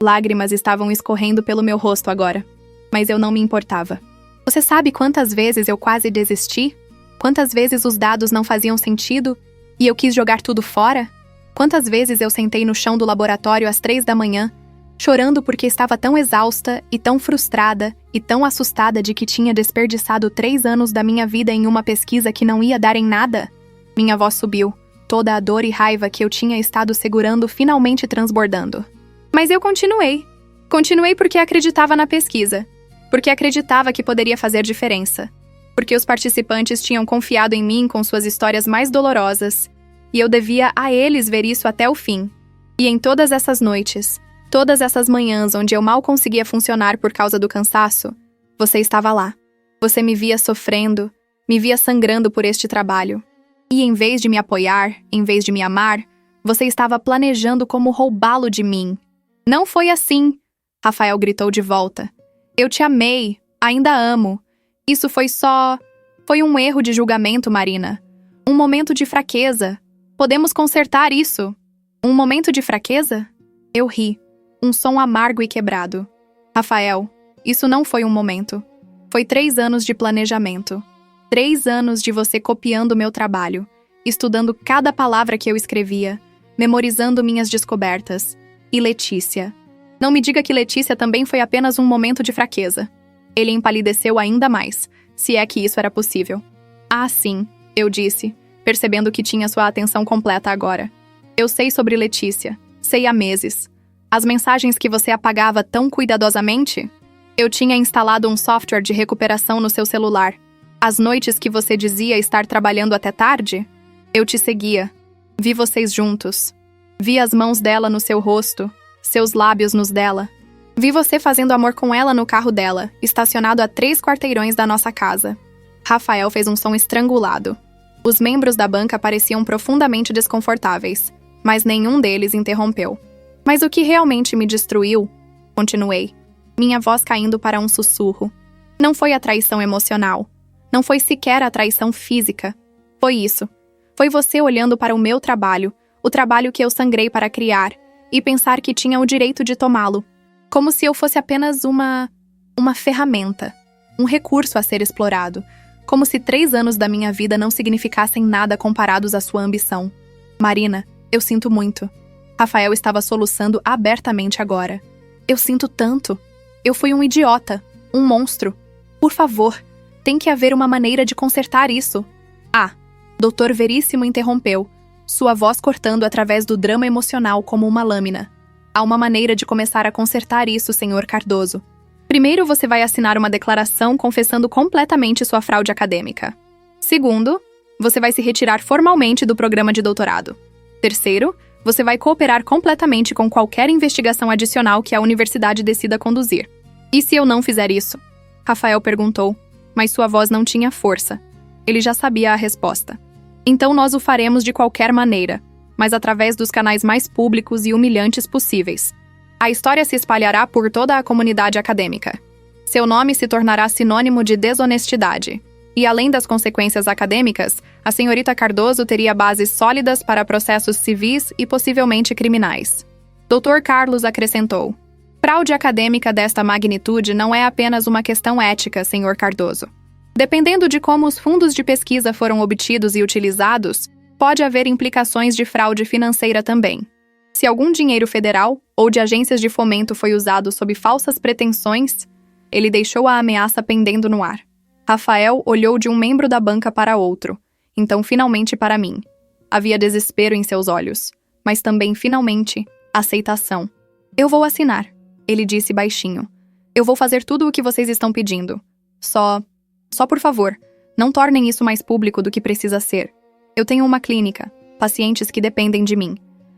Lágrimas estavam escorrendo pelo meu rosto agora, mas eu não me importava. Você sabe quantas vezes eu quase desisti? Quantas vezes os dados não faziam sentido e eu quis jogar tudo fora? Quantas vezes eu sentei no chão do laboratório às 3 da manhã, chorando porque estava tão exausta e tão frustrada e tão assustada de que tinha desperdiçado 3 anos da minha vida em uma pesquisa que não ia dar em nada? Minha voz subiu, toda a dor e raiva que eu tinha estado segurando finalmente transbordando. Mas eu continuei. Continuei porque acreditava na pesquisa. Porque acreditava que poderia fazer diferença. Porque os participantes tinham confiado em mim com suas histórias mais dolorosas. E eu devia a eles ver isso até o fim. E em todas essas noites, todas essas manhãs onde eu mal conseguia funcionar por causa do cansaço, você estava lá. Você me via sofrendo, me via sangrando por este trabalho. E em vez de me apoiar, em vez de me amar, você estava planejando como roubá-lo de mim. Não foi assim, Rafael gritou de volta. Eu te amei, ainda amo. Isso foi um erro de julgamento, Marina. Um momento de fraqueza. Podemos consertar isso. Um momento de fraqueza? Eu ri. Um som amargo e quebrado. Rafael, isso não foi um momento. Foi 3 anos de planejamento. 3 anos de você copiando meu trabalho, estudando cada palavra que eu escrevia, memorizando minhas descobertas. E Letícia. Não me diga que Letícia também foi apenas um momento de fraqueza. Ele empalideceu ainda mais, se é que isso era possível. Ah, sim, eu disse, percebendo que tinha sua atenção completa agora. Eu sei sobre Letícia. Sei há meses. As mensagens que você apagava tão cuidadosamente? Eu tinha instalado um software de recuperação no seu celular. As noites que você dizia estar trabalhando até tarde? Eu te seguia. Vi vocês juntos. Vi as mãos dela no seu rosto, seus lábios nos dela. Vi você fazendo amor com ela no carro dela, estacionado a 3 quarteirões da nossa casa. Rafael fez um som estrangulado. Os membros da banca pareciam profundamente desconfortáveis, mas nenhum deles interrompeu. Mas o que realmente me destruiu, continuei, minha voz caindo para um sussurro, não foi a traição emocional. Não foi sequer a traição física. Foi isso. Foi você olhando para o meu trabalho, o trabalho que eu sangrei para criar, e pensar que tinha o direito de tomá-lo. Como se eu fosse apenas uma ferramenta, um recurso a ser explorado. Como se 3 anos da minha vida não significassem nada comparados à sua ambição. Marina, eu sinto muito. Rafael estava soluçando abertamente agora. Eu sinto tanto. Eu fui um idiota, um monstro. Por favor, tem que haver uma maneira de consertar isso. Ah, Dr. Veríssimo interrompeu, sua voz cortando através do drama emocional como uma lâmina. Há uma maneira de começar a consertar isso, Sr. Cardoso. Primeiro, você vai assinar uma declaração confessando completamente sua fraude acadêmica. Segundo, você vai se retirar formalmente do programa de doutorado. Terceiro, você vai cooperar completamente com qualquer investigação adicional que a universidade decida conduzir. E se eu não fizer isso? Rafael perguntou, mas sua voz não tinha força. Ele já sabia a resposta. Então nós o faremos de qualquer maneira, mas através dos canais mais públicos e humilhantes possíveis. A história se espalhará por toda a comunidade acadêmica. Seu nome se tornará sinônimo de desonestidade. E além das consequências acadêmicas, a senhorita Cardoso teria bases sólidas para processos civis e possivelmente criminais. Dr. Carlos acrescentou: fraude acadêmica desta magnitude não é apenas uma questão ética, Sr. Cardoso. Dependendo de como os fundos de pesquisa foram obtidos e utilizados, pode haver implicações de fraude financeira também. Se algum dinheiro federal ou de agências de fomento foi usado sob falsas pretensões, ele deixou a ameaça pendendo no ar. Rafael olhou de um membro da banca para outro, então finalmente para mim. Havia desespero em seus olhos, mas também, finalmente, aceitação. Eu vou assinar, ele disse baixinho. Eu vou fazer tudo o que vocês estão pedindo. Só por favor, não tornem isso mais público do que precisa ser. Eu tenho uma clínica, pacientes que dependem de mim.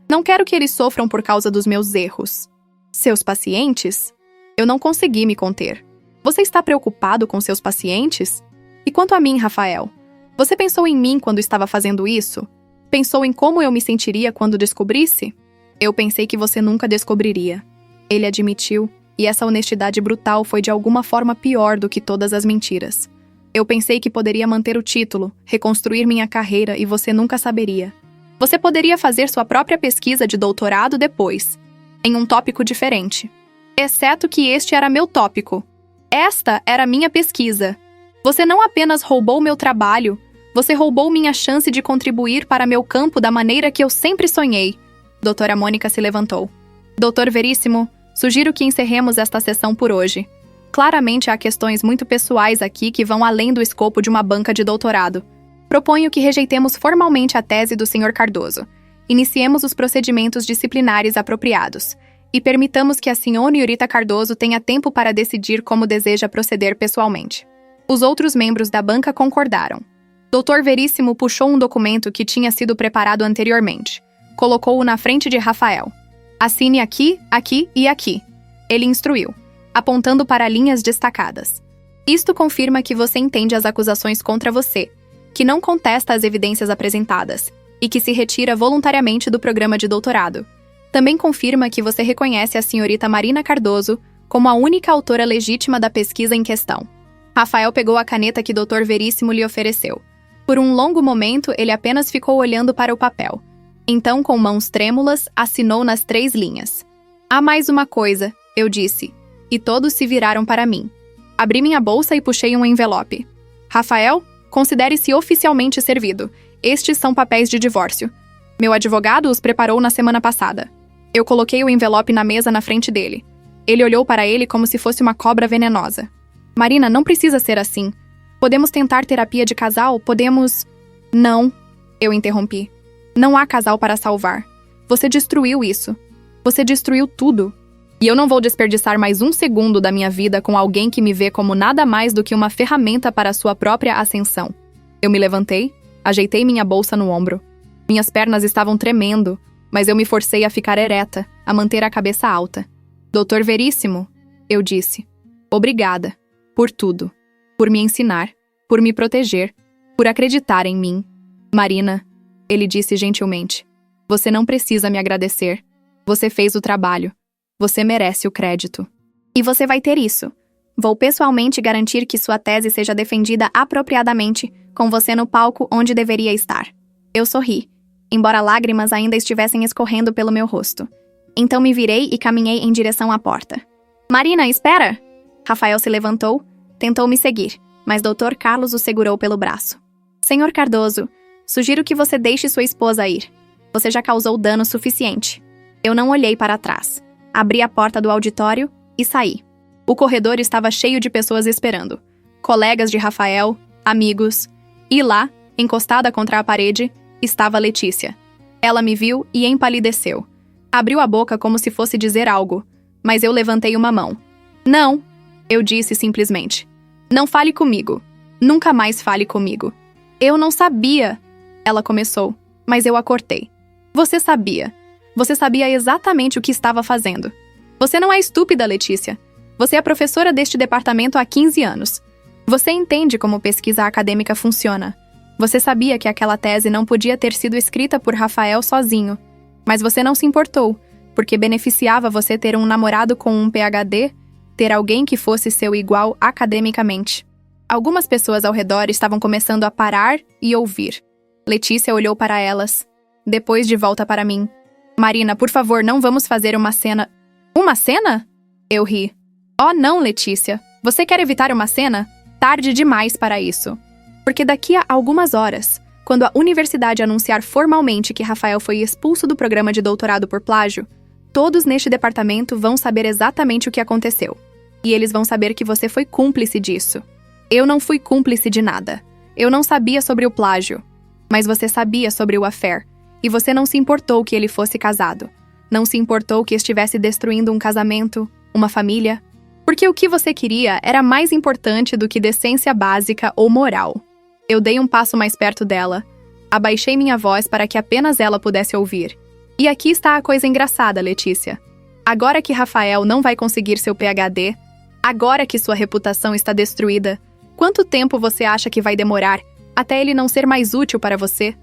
Não quero que eles sofram por causa dos meus erros. Seus pacientes? Eu não consegui me conter. Você está preocupado com seus pacientes? E quanto a mim, Rafael? Você pensou em mim quando estava fazendo isso? Pensou em como eu me sentiria quando descobrisse? Eu pensei que você nunca descobriria. Ele admitiu, e essa honestidade brutal foi de alguma forma pior do que todas as mentiras. Eu pensei que poderia manter o título, reconstruir minha carreira e você nunca saberia. Você poderia fazer sua própria pesquisa de doutorado depois, em um tópico diferente. Exceto que este era meu tópico. Esta era minha pesquisa. Você não apenas roubou meu trabalho, você roubou minha chance de contribuir para meu campo da maneira que eu sempre sonhei. Doutora Mônica se levantou. Doutor Veríssimo, sugiro que encerremos esta sessão por hoje. Claramente há questões muito pessoais aqui que vão além do escopo de uma banca de doutorado. Proponho que rejeitemos formalmente a tese do Sr. Cardoso. Iniciemos os procedimentos disciplinares apropriados. E permitamos que a senhorita Cardoso tenha tempo para decidir como deseja proceder pessoalmente. Os outros membros da banca concordaram. Dr. Veríssimo puxou um documento que tinha sido preparado anteriormente. Colocou-o na frente de Rafael. Assine aqui, aqui e aqui. Ele instruiu, apontando para linhas destacadas. Isto confirma que você entende as acusações contra você, que não contesta as evidências apresentadas e que se retira voluntariamente do programa de doutorado. Também confirma que você reconhece a senhorita Marina Cardoso como a única autora legítima da pesquisa em questão. Rafael pegou a caneta que Dr. Veríssimo lhe ofereceu. Por um longo momento, ele apenas ficou olhando para o papel. Então, com mãos trêmulas, assinou nas 3 linhas. Há mais uma coisa, eu disse, e todos se viraram para mim. Abri minha bolsa e puxei um envelope. Rafael, considere-se oficialmente servido. Estes são papéis de divórcio. Meu advogado os preparou na semana passada. Eu coloquei o envelope na mesa na frente dele. Ele olhou para ele como se fosse uma cobra venenosa. Marina, não precisa ser assim. Podemos tentar terapia de casal, podemos... Não, eu interrompi. Não há casal para salvar. Você destruiu isso. Você destruiu tudo. E eu não vou desperdiçar mais um segundo da minha vida com alguém que me vê como nada mais do que uma ferramenta para sua própria ascensão. Eu me levantei, ajeitei minha bolsa no ombro. Minhas pernas estavam tremendo, mas eu me forcei a ficar ereta, a manter a cabeça alta. Doutor Veríssimo, eu disse. Obrigada. Por tudo. Por me ensinar. Por me proteger. Por acreditar em mim. Marina, ele disse gentilmente. Você não precisa me agradecer. Você fez o trabalho. Você merece o crédito. E você vai ter isso. Vou pessoalmente garantir que sua tese seja defendida apropriadamente, com você no palco onde deveria estar. Eu sorri, embora lágrimas ainda estivessem escorrendo pelo meu rosto. Então me virei e caminhei em direção à porta. Marina, espera! Rafael se levantou, tentou me seguir, mas Dr. Carlos o segurou pelo braço. Senhor Cardoso, sugiro que você deixe sua esposa ir. Você já causou dano suficiente. Eu não olhei para trás. Abri a porta do auditório e saí. O corredor estava cheio de pessoas esperando. Colegas de Rafael, amigos. E lá, encostada contra a parede, estava Letícia. Ela me viu e empalideceu. Abriu a boca como se fosse dizer algo, mas eu levantei uma mão. Não, eu disse simplesmente. Não fale comigo. Nunca mais fale comigo. Eu não sabia. Ela começou, mas eu a cortei. Você sabia. Você sabia exatamente o que estava fazendo. Você não é estúpida, Letícia. Você é professora deste departamento há 15 anos. Você entende como pesquisa acadêmica funciona. Você sabia que aquela tese não podia ter sido escrita por Rafael sozinho. Mas você não se importou, porque beneficiava você ter um namorado com um PhD, ter alguém que fosse seu igual academicamente. Algumas pessoas ao redor estavam começando a parar e ouvir. Letícia olhou para elas, depois de volta para mim. Marina, por favor, não vamos fazer uma cena... Uma cena? Eu ri. Oh, não, Letícia. Você quer evitar uma cena? Tarde demais para isso. Porque daqui a algumas horas, quando a universidade anunciar formalmente que Rafael foi expulso do programa de doutorado por plágio, todos neste departamento vão saber exatamente o que aconteceu. E eles vão saber que você foi cúmplice disso. Eu não fui cúmplice de nada. Eu não sabia sobre o plágio. Mas você sabia sobre o affair. E você não se importou que ele fosse casado. Não se importou que estivesse destruindo um casamento, uma família. Porque o que você queria era mais importante do que decência básica ou moral. Eu dei um passo mais perto dela. Abaixei minha voz para que apenas ela pudesse ouvir. E aqui está a coisa engraçada, Letícia. Agora que Rafael não vai conseguir seu PhD, agora que sua reputação está destruída, quanto tempo você acha que vai demorar até ele não ser mais útil para você?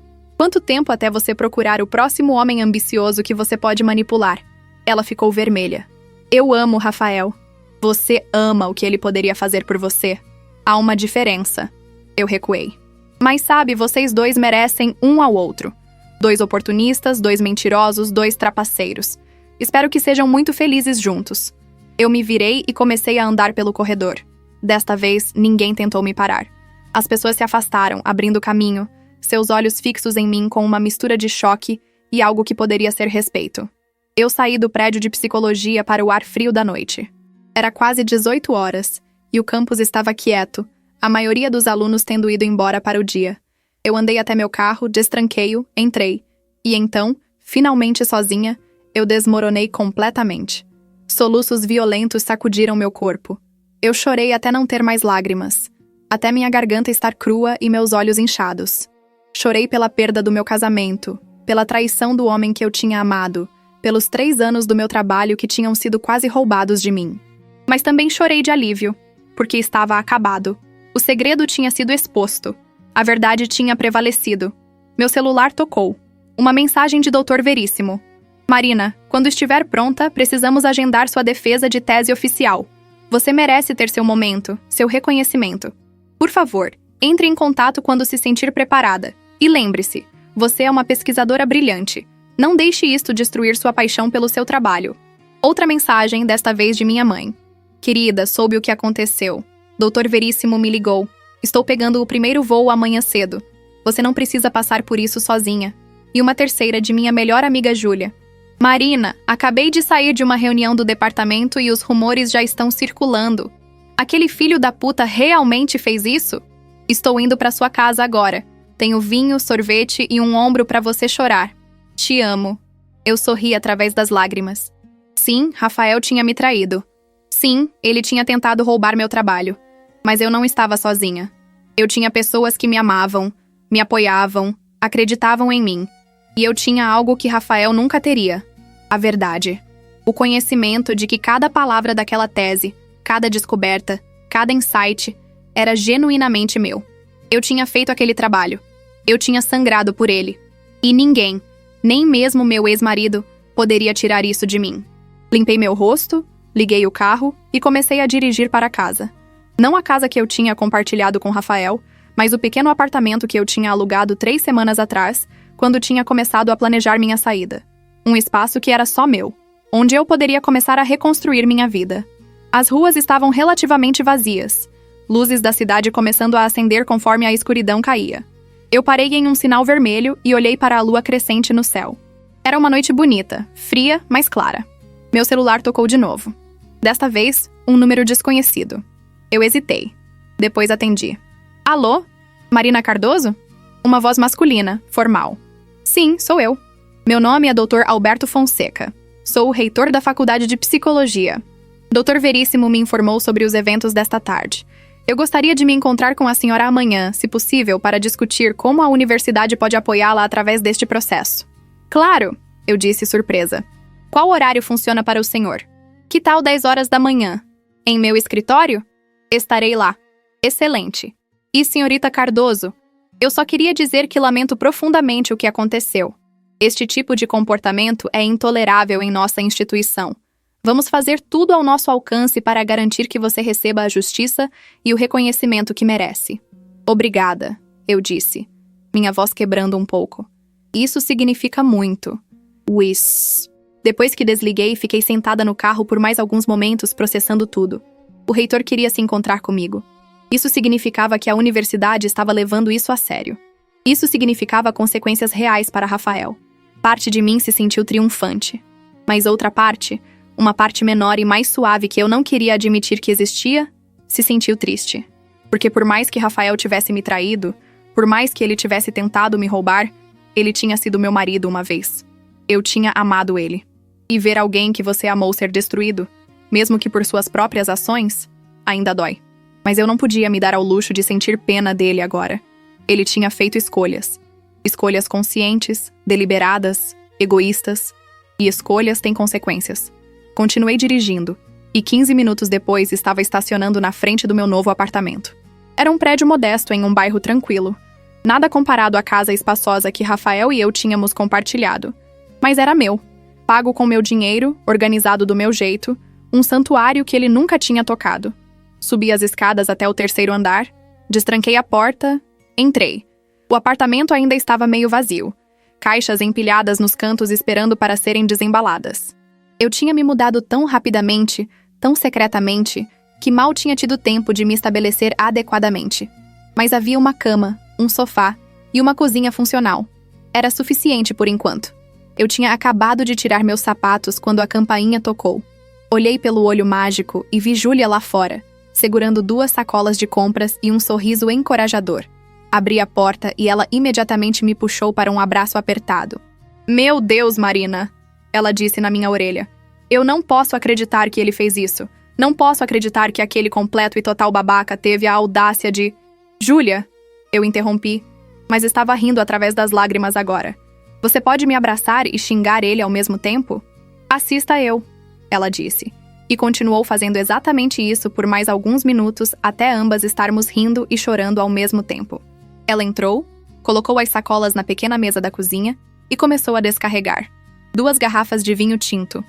Quanto tempo até você procurar o próximo homem ambicioso que você pode manipular? Ela ficou vermelha. Eu amo Rafael. Você ama o que ele poderia fazer por você. Há uma diferença. Eu recuei. Mas sabe, vocês dois merecem um ao outro. 2 oportunistas, 2 mentirosos, 2 trapaceiros. Espero que sejam muito felizes juntos. Eu me virei e comecei a andar pelo corredor. Desta vez, ninguém tentou me parar. As pessoas se afastaram, abrindo caminho, seus olhos fixos em mim com uma mistura de choque e algo que poderia ser respeito. Eu saí do prédio de psicologia para o ar frio da noite. Era quase 18 horas, e o campus estava quieto, a maioria dos alunos tendo ido embora para o dia. Eu andei até meu carro, destranquei-o, entrei. E então, finalmente sozinha, eu desmoronei completamente. Soluços violentos sacudiram meu corpo. Eu chorei até não ter mais lágrimas, até minha garganta estar crua e meus olhos inchados. Chorei pela perda do meu casamento, pela traição do homem que eu tinha amado, pelos 3 anos do meu trabalho que tinham sido quase roubados de mim. Mas também chorei de alívio, porque estava acabado. O segredo tinha sido exposto. A verdade tinha prevalecido. Meu celular tocou. Uma mensagem de Dr. Veríssimo. Marina, quando estiver pronta, precisamos agendar sua defesa de tese oficial. Você merece ter seu momento, seu reconhecimento. Por favor, entre em contato quando se sentir preparada. E lembre-se, você é uma pesquisadora brilhante. Não deixe isto destruir sua paixão pelo seu trabalho. Outra mensagem, desta vez de minha mãe. Querida, soube o que aconteceu. Dr. Veríssimo me ligou. Estou pegando o primeiro voo amanhã cedo. Você não precisa passar por isso sozinha. E uma terceira de minha melhor amiga Júlia. Marina, acabei de sair de uma reunião do departamento e os rumores já estão circulando. Aquele filho da puta realmente fez isso? Estou indo para sua casa agora. Tenho vinho, sorvete e um ombro para você chorar. Te amo. Eu sorri através das lágrimas. Sim, Rafael tinha me traído. Sim, ele tinha tentado roubar meu trabalho. Mas eu não estava sozinha. Eu tinha pessoas que me amavam, me apoiavam, acreditavam em mim. E eu tinha algo que Rafael nunca teria. A verdade. O conhecimento de que cada palavra daquela tese, cada descoberta, cada insight, era genuinamente meu. Eu tinha feito aquele trabalho. Eu tinha sangrado por ele. E ninguém, nem mesmo meu ex-marido, poderia tirar isso de mim. Limpei meu rosto, liguei o carro e comecei a dirigir para casa. Não a casa que eu tinha compartilhado com Rafael, mas o pequeno apartamento que eu tinha alugado 3 semanas atrás, quando tinha começado a planejar minha saída. Um espaço que era só meu, onde eu poderia começar a reconstruir minha vida. As ruas estavam relativamente vazias, luzes da cidade começando a acender conforme a escuridão caía. Eu parei em um sinal vermelho e olhei para a lua crescente no céu. Era uma noite bonita, fria, mas clara. Meu celular tocou de novo. Desta vez, um número desconhecido. Eu hesitei. Depois atendi. Alô? Marina Cardoso? Uma voz masculina, formal. Sim, sou eu. Meu nome é Dr. Alberto Fonseca. Sou o reitor da Faculdade de Psicologia. Dr. Veríssimo me informou sobre os eventos desta tarde. Eu gostaria de me encontrar com a senhora amanhã, se possível, para discutir como a universidade pode apoiá-la através deste processo. Claro, eu disse surpresa. Qual horário funciona para o senhor? Que tal 10 horas da manhã? Em meu escritório? Estarei lá. Excelente. E senhorita Cardoso? Eu só queria dizer que lamento profundamente o que aconteceu. Este tipo de comportamento é intolerável em nossa instituição. Vamos fazer tudo ao nosso alcance para garantir que você receba a justiça e o reconhecimento que merece. Obrigada, eu disse, minha voz quebrando um pouco. Isso significa muito. Depois que desliguei, fiquei sentada no carro por mais alguns momentos processando tudo. O reitor queria se encontrar comigo. Isso significava que a universidade estava levando isso a sério. Isso significava consequências reais para Rafael. Parte de mim se sentiu triunfante. Mas outra parte, uma parte menor e mais suave que eu não queria admitir que existia, se sentiu triste. Porque por mais que Rafael tivesse me traído, por mais que ele tivesse tentado me roubar, ele tinha sido meu marido uma vez. Eu tinha amado ele. E ver alguém que você amou ser destruído, mesmo que por suas próprias ações, ainda dói. Mas eu não podia me dar ao luxo de sentir pena dele agora. Ele tinha feito escolhas. Escolhas conscientes, deliberadas, egoístas. E escolhas têm consequências. Continuei dirigindo, e 15 minutos depois estava estacionando na frente do meu novo apartamento. Era um prédio modesto em um bairro tranquilo. Nada comparado à casa espaçosa que Rafael e eu tínhamos compartilhado. Mas era meu. Pago com meu dinheiro, organizado do meu jeito, um santuário que ele nunca tinha tocado. Subi as escadas até o 3º andar, destranquei a porta, entrei. O apartamento ainda estava meio vazio. Caixas empilhadas nos cantos esperando para serem desembaladas. Eu tinha me mudado tão rapidamente, tão secretamente, que mal tinha tido tempo de me estabelecer adequadamente. Mas havia uma cama, um sofá e uma cozinha funcional. Era suficiente por enquanto. Eu tinha acabado de tirar meus sapatos quando a campainha tocou. Olhei pelo olho mágico e vi Júlia lá fora, segurando 2 sacolas de compras e um sorriso encorajador. Abri a porta e ela imediatamente me puxou para um abraço apertado. "Meu Deus, Marina!" ela disse na minha orelha. "Eu não posso acreditar que ele fez isso. Não posso acreditar que aquele completo e total babaca teve a audácia de..." "Júlia!" eu interrompi, mas estava rindo através das lágrimas agora. "Você pode me abraçar e xingar ele ao mesmo tempo?" "Assista eu," ela disse. E continuou fazendo exatamente isso por mais alguns minutos até ambas estarmos rindo e chorando ao mesmo tempo. Ela entrou, colocou as sacolas na pequena mesa da cozinha e começou a descarregar. 2 garrafas de vinho tinto,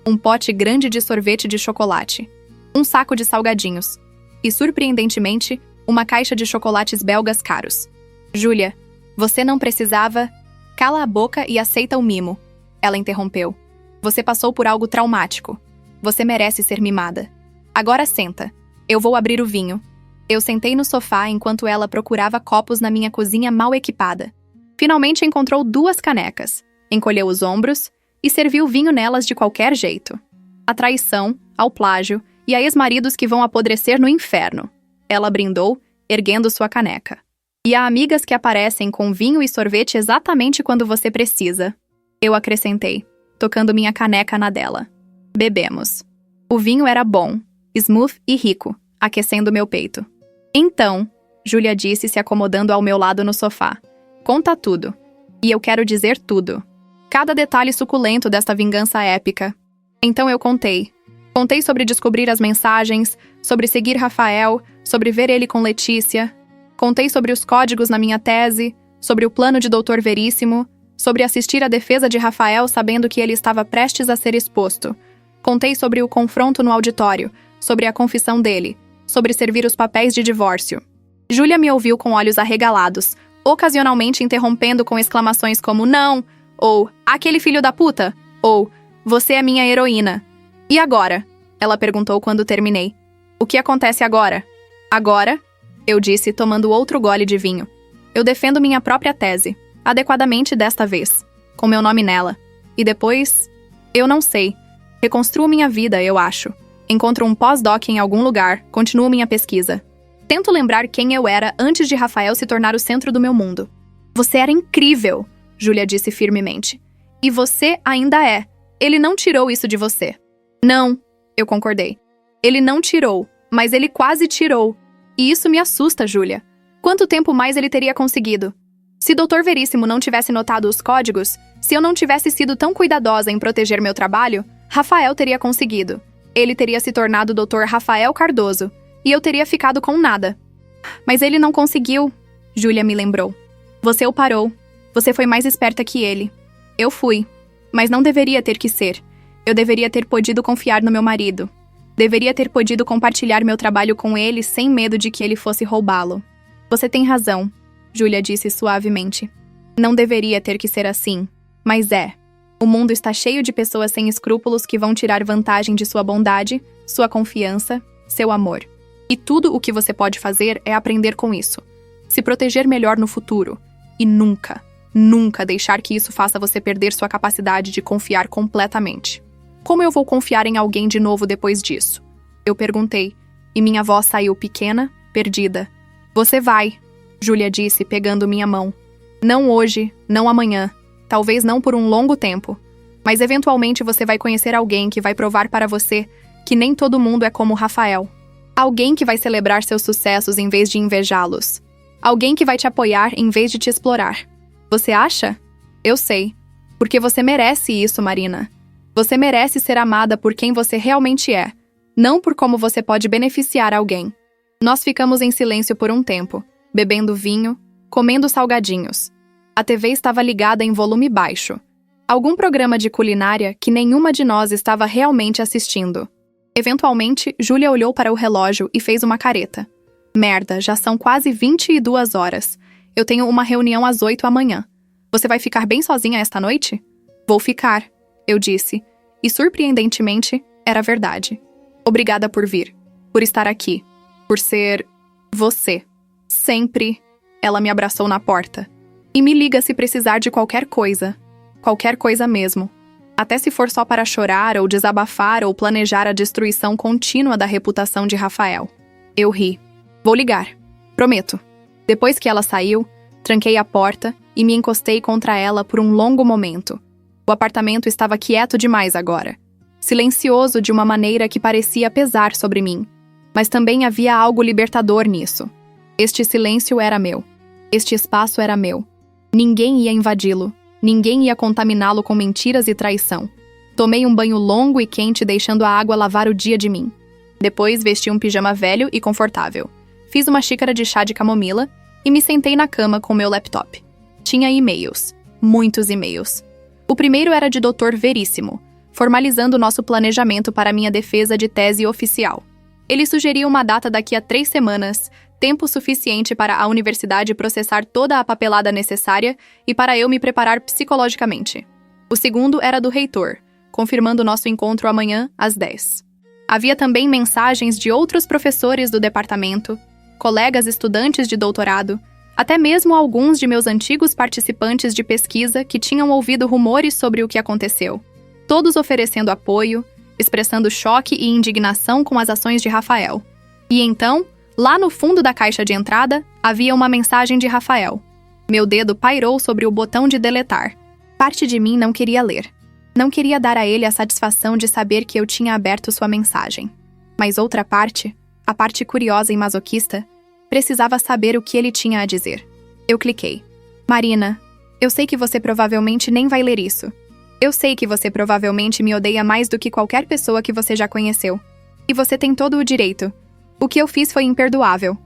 um pote grande de sorvete de chocolate, um saco de salgadinhos e, surpreendentemente, uma caixa de chocolates belgas caros. "Júlia, você não precisava..." "Cala a boca e aceita o mimo," ela interrompeu. "Você passou por algo traumático. Você merece ser mimada. Agora senta. Eu vou abrir o vinho." Eu sentei no sofá enquanto ela procurava copos na minha cozinha mal equipada. Finalmente encontrou 2 canecas, encolheu os ombros e serviu vinho nelas de qualquer jeito. A traição, ao plágio e a ex-maridos que vão apodrecer no inferno. Ela brindou, erguendo sua caneca. "E há amigas que aparecem com vinho e sorvete exatamente quando você precisa." Eu acrescentei, tocando minha caneca na dela. Bebemos. O vinho era bom, smooth e rico, aquecendo meu peito. "Então," Júlia disse, se acomodando ao meu lado no sofá, "conta tudo. E eu quero dizer tudo. Cada detalhe suculento desta vingança épica." Então eu contei. Contei sobre descobrir as mensagens, sobre seguir Rafael, sobre ver ele com Letícia. Contei sobre os códigos na minha tese, sobre o plano de Dr. Veríssimo, sobre assistir à defesa de Rafael sabendo que ele estava prestes a ser exposto. Contei sobre o confronto no auditório, sobre a confissão dele, sobre servir os papéis de divórcio. Júlia me ouviu com olhos arregalados, ocasionalmente interrompendo com exclamações como "não", ou "aquele filho da puta", ou "você é minha heroína." "E agora?" ela perguntou quando terminei. "O que acontece agora?" "Agora?" eu disse, tomando outro gole de vinho. "Eu defendo minha própria tese, adequadamente desta vez, com meu nome nela. E depois... eu não sei. Reconstruo minha vida, eu acho. Encontro um pós-doc em algum lugar, continuo minha pesquisa. Tento lembrar quem eu era antes de Rafael se tornar o centro do meu mundo." "Você era incrível," Júlia disse firmemente. "E você ainda é. Ele não tirou isso de você." "Não," eu concordei. "Ele não tirou, mas ele quase tirou. E isso me assusta, Júlia. Quanto tempo mais ele teria conseguido? Se Dr. Veríssimo não tivesse notado os códigos, se eu não tivesse sido tão cuidadosa em proteger meu trabalho, Rafael teria conseguido. Ele teria se tornado Dr. Rafael Cardoso, e eu teria ficado com nada." "Mas ele não conseguiu," Júlia me lembrou. "Você o parou. Você foi mais esperta que ele." "Eu fui. Mas não deveria ter que ser. Eu deveria ter podido confiar no meu marido. Deveria ter podido compartilhar meu trabalho com ele sem medo de que ele fosse roubá-lo." "Você tem razão," Júlia disse suavemente. "Não deveria ter que ser assim. Mas é. O mundo está cheio de pessoas sem escrúpulos que vão tirar vantagem de sua bondade, sua confiança, seu amor. E tudo o que você pode fazer é aprender com isso. Se proteger melhor no futuro. E nunca, nunca deixar que isso faça você perder sua capacidade de confiar completamente." "Como eu vou confiar em alguém de novo depois disso?" eu perguntei, e minha voz saiu pequena, perdida. "Você vai," Júlia disse, pegando minha mão. "Não hoje, não amanhã. Talvez não por um longo tempo. Mas eventualmente você vai conhecer alguém que vai provar para você que nem todo mundo é como Rafael. Alguém que vai celebrar seus sucessos em vez de invejá-los. Alguém que vai te apoiar em vez de te explorar. Você acha? Eu sei. Porque você merece isso, Marina. Você merece ser amada por quem você realmente é, não por como você pode beneficiar alguém." Nós ficamos em silêncio por um tempo, bebendo vinho, comendo salgadinhos. A TV estava ligada em volume baixo. Algum programa de culinária que nenhuma de nós estava realmente assistindo. Eventualmente, Júlia olhou para o relógio e fez uma careta. Merda, já são quase 22 horas. Eu tenho uma reunião às 8 amanhã. Você vai ficar bem sozinha esta noite? Vou ficar, eu disse. E surpreendentemente, era verdade. Obrigada por vir. Por estar aqui. Por ser... você. Sempre. Ela me abraçou na porta. E me liga se precisar de qualquer coisa. Qualquer coisa mesmo. Até se for só para chorar ou desabafar ou planejar a destruição contínua da reputação de Rafael. Eu ri. Vou ligar. Prometo. Depois que ela saiu, tranquei a porta e me encostei contra ela por um longo momento. O apartamento estava quieto demais agora. Silencioso de uma maneira que parecia pesar sobre mim. Mas também havia algo libertador nisso. Este silêncio era meu. Este espaço era meu. Ninguém ia invadi-lo. Ninguém ia contaminá-lo com mentiras e traição. Tomei um banho longo e quente, deixando a água lavar o dia de mim. Depois vesti um pijama velho e confortável. Fiz uma xícara de chá de camomila e me sentei na cama com meu laptop. Tinha e-mails. Muitos e-mails. O primeiro era de Dr. Veríssimo, formalizando nosso planejamento para minha defesa de tese oficial. Ele sugeriu uma data daqui a 3 semanas, tempo suficiente para a universidade processar toda a papelada necessária e para eu me preparar psicologicamente. O segundo era do reitor, confirmando nosso encontro amanhã às 10. Havia também mensagens de outros professores do departamento, colegas estudantes de doutorado, até mesmo alguns de meus antigos participantes de pesquisa que tinham ouvido rumores sobre o que aconteceu, todos oferecendo apoio, expressando choque e indignação com as ações de Rafael. E então, lá no fundo da caixa de entrada, havia uma mensagem de Rafael. Meu dedo pairou sobre o botão de deletar. Parte de mim não queria ler. Não queria dar a ele a satisfação de saber que eu tinha aberto sua mensagem. Mas outra parte, a parte curiosa e masoquista, precisava saber o que ele tinha a dizer. Eu cliquei. Marina, eu sei que você provavelmente nem vai ler isso. Eu sei que você provavelmente me odeia mais do que qualquer pessoa que você já conheceu. E você tem todo o direito. O que eu fiz foi imperdoável.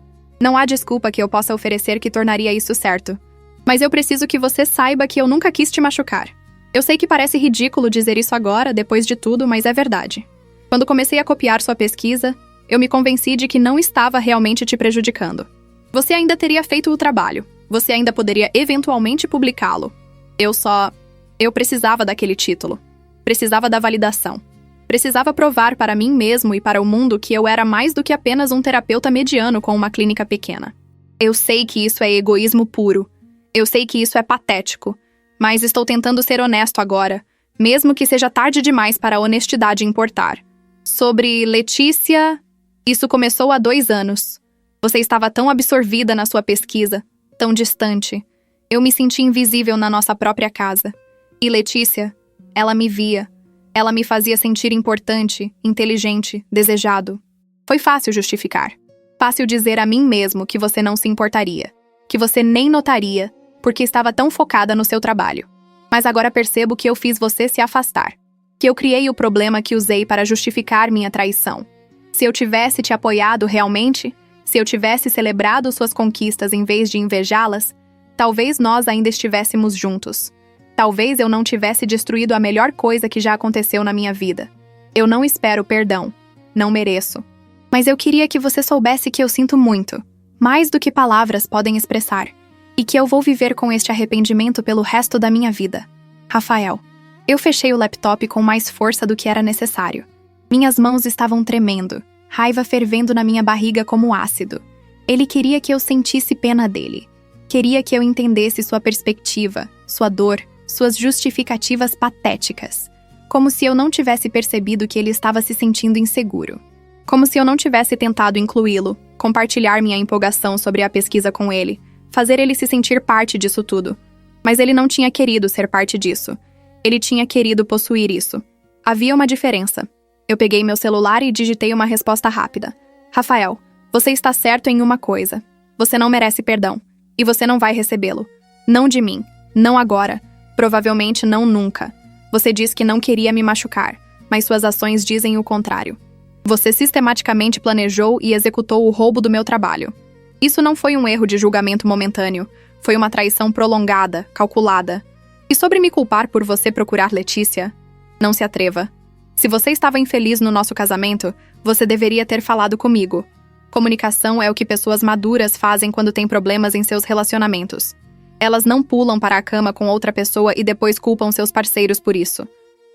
Não há desculpa que eu possa oferecer que tornaria isso certo. Mas eu preciso que você saiba que eu nunca quis te machucar. Eu sei que parece ridículo dizer isso agora, depois de tudo, mas é verdade. Quando comecei a copiar sua pesquisa, eu me convenci de que não estava realmente te prejudicando. Você ainda teria feito o trabalho. Você ainda poderia eventualmente publicá-lo. Eu precisava daquele título. Precisava da validação. Precisava provar para mim mesmo e para o mundo que eu era mais do que apenas um terapeuta mediano com uma clínica pequena. Eu sei que isso é egoísmo puro. Eu sei que isso é patético. Mas estou tentando ser honesto agora, mesmo que seja tarde demais para a honestidade importar. Sobre Letícia, isso começou há 2 anos. Você estava tão absorvida na sua pesquisa, tão distante. Eu me senti invisível na nossa própria casa. E Letícia, ela me via. Ela me fazia sentir importante, inteligente, desejado. Foi fácil justificar. Fácil dizer a mim mesmo que você não se importaria, que você nem notaria, porque estava tão focada no seu trabalho. Mas agora percebo que eu fiz você se afastar. Que eu criei o problema que usei para justificar minha traição. Se eu tivesse te apoiado realmente, se eu tivesse celebrado suas conquistas em vez de invejá-las, talvez nós ainda estivéssemos juntos. Talvez eu não tivesse destruído a melhor coisa que já aconteceu na minha vida. Eu não espero perdão. Não mereço. Mas eu queria que você soubesse que eu sinto muito, mais do que palavras podem expressar, e que eu vou viver com este arrependimento pelo resto da minha vida. Rafael, eu fechei o laptop com mais força do que era necessário. Minhas mãos estavam tremendo, raiva fervendo na minha barriga como ácido. Ele queria que eu sentisse pena dele. Queria que eu entendesse sua perspectiva, sua dor, suas justificativas patéticas. Como se eu não tivesse percebido que ele estava se sentindo inseguro. Como se eu não tivesse tentado incluí-lo, compartilhar minha empolgação sobre a pesquisa com ele, fazer ele se sentir parte disso tudo. Mas ele não tinha querido ser parte disso. Ele tinha querido possuir isso. Havia uma diferença. Eu peguei meu celular e digitei uma resposta rápida. Rafael, você está certo em uma coisa. Você não merece perdão. E você não vai recebê-lo. Não de mim. Não agora. Provavelmente não nunca. Você diz que não queria me machucar, mas suas ações dizem o contrário. Você sistematicamente planejou e executou o roubo do meu trabalho. Isso não foi um erro de julgamento momentâneo, Foi uma traição prolongada, calculada. E sobre me culpar por você procurar Letícia? Não se atreva. Se você estava infeliz no nosso casamento, você deveria ter falado comigo. Comunicação é o que pessoas maduras fazem quando têm problemas em seus relacionamentos. Elas não pulam para a cama com outra pessoa e depois culpam seus parceiros por isso.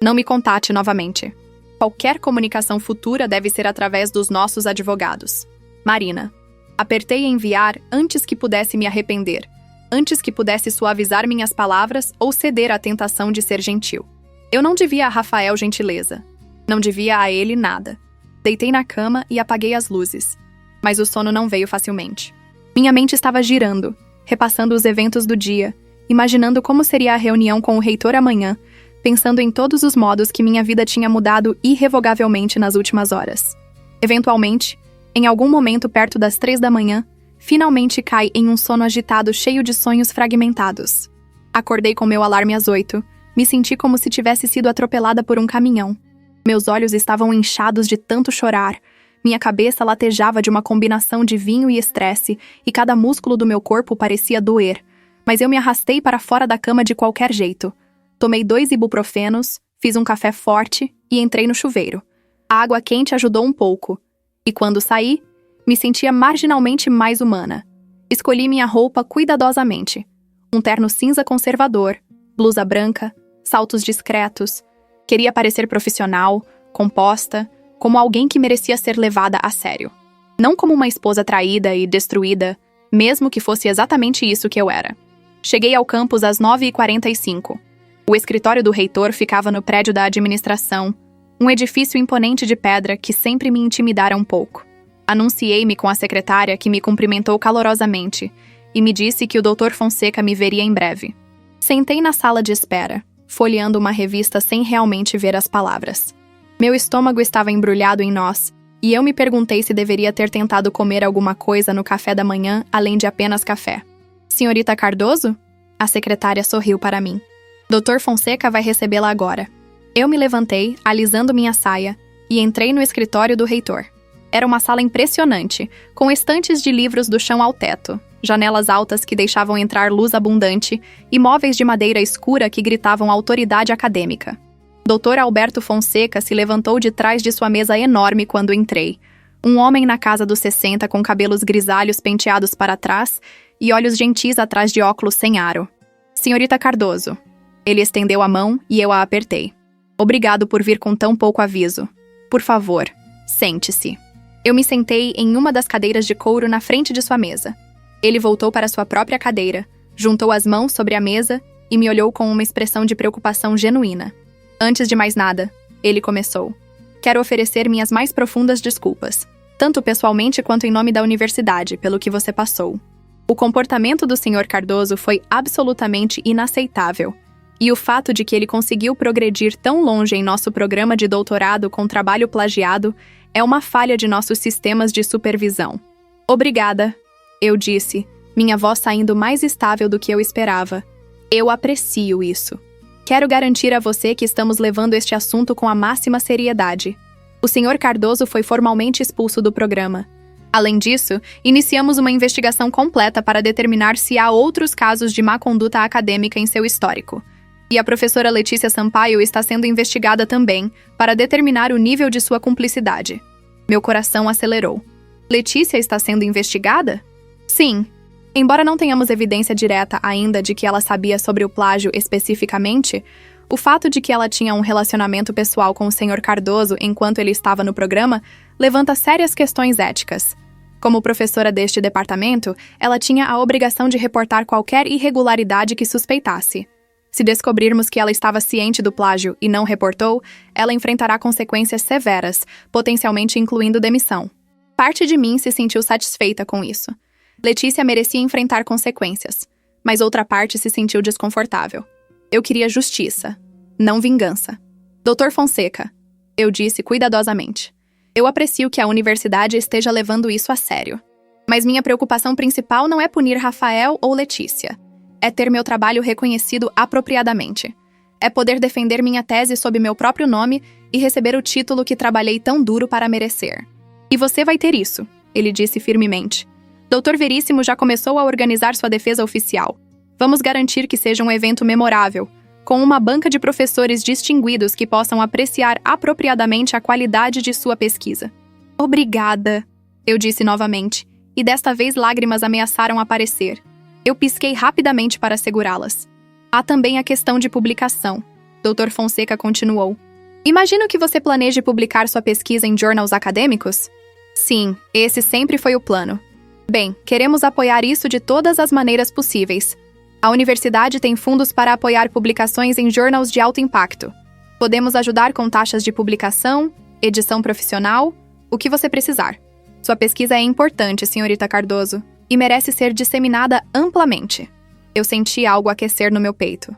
Não me contate novamente. Qualquer comunicação futura deve ser através dos nossos advogados. Marina. Apertei enviar antes que pudesse me arrepender, antes que pudesse suavizar minhas palavras ou ceder à tentação de ser gentil. Eu não devia a Rafael gentileza. Não devia a ele nada. Deitei na cama e apaguei as luzes. Mas o sono não veio facilmente. Minha mente estava girando, repassando os eventos do dia, imaginando como seria a reunião com o reitor amanhã, pensando em todos os modos que minha vida tinha mudado irrevogavelmente nas últimas horas. Eventualmente, em algum momento perto das 3 da manhã, finalmente cai em um sono agitado cheio de sonhos fragmentados. Acordei com meu alarme às 8, me senti como se tivesse sido atropelada por um caminhão. Meus olhos estavam inchados de tanto chorar, minha cabeça latejava de uma combinação de vinho e estresse, e cada músculo do meu corpo parecia doer, mas eu me arrastei para fora da cama de qualquer jeito. Tomei 2 ibuprofenos, fiz um café forte e entrei no chuveiro. A água quente ajudou um pouco. E quando saí, me sentia marginalmente mais humana. Escolhi minha roupa cuidadosamente. Um terno cinza conservador, blusa branca, saltos discretos. Queria parecer profissional, composta, como alguém que merecia ser levada a sério. Não como uma esposa traída e destruída, mesmo que fosse exatamente isso que eu era. Cheguei ao campus às 9h45. O escritório do reitor ficava no prédio da administração, um edifício imponente de pedra que sempre me intimidara um pouco. Anunciei-me com a secretária, que me cumprimentou calorosamente e me disse que o Dr. Fonseca me veria em breve. Sentei na sala de espera, folheando uma revista sem realmente ver as palavras. Meu estômago estava embrulhado em nós, e eu me perguntei se deveria ter tentado comer alguma coisa no café da manhã, além de apenas café. Senhorita Cardoso? A secretária sorriu para mim. Dr. Fonseca vai recebê-la agora. Eu me levantei, alisando minha saia, e entrei no escritório do reitor. Era uma sala impressionante, com estantes de livros do chão ao teto, janelas altas que deixavam entrar luz abundante e móveis de madeira escura que gritavam autoridade acadêmica. Dr. Alberto Fonseca se levantou de trás de sua mesa enorme quando entrei. Um homem na casa dos 60 com cabelos grisalhos penteados para trás e olhos gentis atrás de óculos sem aro. Senhorita Cardoso. Ele estendeu a mão e eu a apertei. Obrigado por vir com tão pouco aviso. Por favor, sente-se. Eu me sentei em uma das cadeiras de couro na frente de sua mesa. Ele voltou para sua própria cadeira, juntou as mãos sobre a mesa e me olhou com uma expressão de preocupação genuína. Antes de mais nada, ele começou. Quero oferecer minhas mais profundas desculpas, tanto pessoalmente quanto em nome da universidade, pelo que você passou. O comportamento do Sr. Cardoso foi absolutamente inaceitável, e o fato de que ele conseguiu progredir tão longe em nosso programa de doutorado com trabalho plagiado é uma falha de nossos sistemas de supervisão. Obrigada, eu disse, minha voz saindo mais estável do que eu esperava. Eu aprecio isso. Quero garantir a você que estamos levando este assunto com a máxima seriedade. O Sr. Cardoso foi formalmente expulso do programa. Além disso, iniciamos uma investigação completa para determinar se há outros casos de má conduta acadêmica em seu histórico. E a professora Letícia Sampaio está sendo investigada também, para determinar o nível de sua cumplicidade. Meu coração acelerou. Letícia está sendo investigada? Sim. Embora não tenhamos evidência direta ainda de que ela sabia sobre o plágio especificamente, o fato de que ela tinha um relacionamento pessoal com o Sr. Cardoso enquanto ele estava no programa levanta sérias questões éticas. Como professora deste departamento, ela tinha a obrigação de reportar qualquer irregularidade que suspeitasse. Se descobrirmos que ela estava ciente do plágio e não reportou, ela enfrentará consequências severas, potencialmente incluindo demissão. Parte de mim se sentiu satisfeita com isso. Letícia merecia enfrentar consequências, mas outra parte se sentiu desconfortável. Eu queria justiça, não vingança. Dr. Fonseca, eu disse cuidadosamente. Eu aprecio que a universidade esteja levando isso a sério. Mas minha preocupação principal não é punir Rafael ou Letícia. É ter meu trabalho reconhecido apropriadamente. É poder defender minha tese sob meu próprio nome e receber o título que trabalhei tão duro para merecer. E você vai ter isso, ele disse firmemente. Dr. Veríssimo já começou a organizar sua defesa oficial. Vamos garantir que seja um evento memorável, com uma banca de professores distinguidos que possam apreciar apropriadamente a qualidade de sua pesquisa. Obrigada, eu disse novamente, e desta vez lágrimas ameaçaram aparecer. Eu pisquei rapidamente para segurá-las. Há também a questão de publicação. Dr. Fonseca continuou. Imagino que você planeje publicar sua pesquisa em journals acadêmicos? Sim, esse sempre foi o plano. Bem, queremos apoiar isso de todas as maneiras possíveis. A universidade tem fundos para apoiar publicações em journals de alto impacto. Podemos ajudar com taxas de publicação, edição profissional, o que você precisar. Sua pesquisa é importante, senhorita Cardoso, e merece ser disseminada amplamente. Eu senti algo aquecer no meu peito.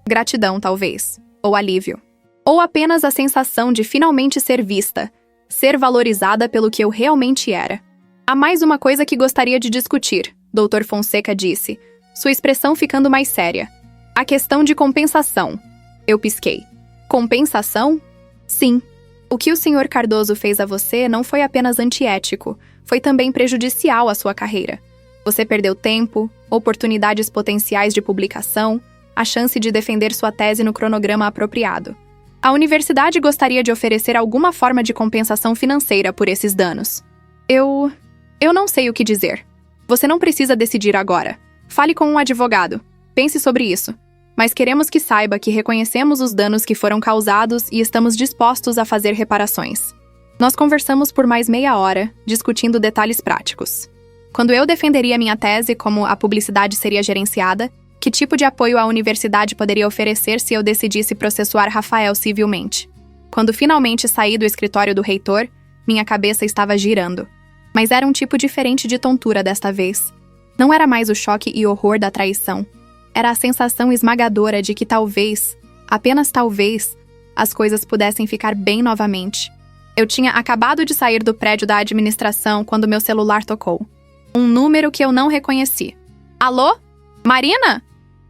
Gratidão, talvez. Ou alívio. Ou apenas a sensação de finalmente ser vista, ser valorizada pelo que eu realmente era. Há mais uma coisa que gostaria de discutir, Dr. Fonseca disse, sua expressão ficando mais séria. A questão de compensação. Eu pisquei. Compensação? Sim. O que o Sr. Cardoso fez a você não foi apenas antiético, foi também prejudicial à sua carreira. Você perdeu tempo, oportunidades potenciais de publicação, a chance de defender sua tese no cronograma apropriado. A universidade gostaria de oferecer alguma forma de compensação financeira por esses danos. Eu não sei o que dizer. Você não precisa decidir agora. Fale com um advogado. Pense sobre isso. Mas queremos que saiba que reconhecemos os danos que foram causados e estamos dispostos a fazer reparações. Nós conversamos por mais meia hora, discutindo detalhes práticos. Quando eu defenderia minha tese, como a publicidade seria gerenciada, que tipo de apoio a universidade poderia oferecer se eu decidisse processuar Rafael civilmente. Quando finalmente saí do escritório do reitor, minha cabeça estava girando. Mas era um tipo diferente de tontura desta vez. Não era mais o choque e horror da traição. Era a sensação esmagadora de que talvez, apenas talvez, as coisas pudessem ficar bem novamente. Eu tinha acabado de sair do prédio da administração quando meu celular tocou. Um número que eu não reconheci. Alô? Marina?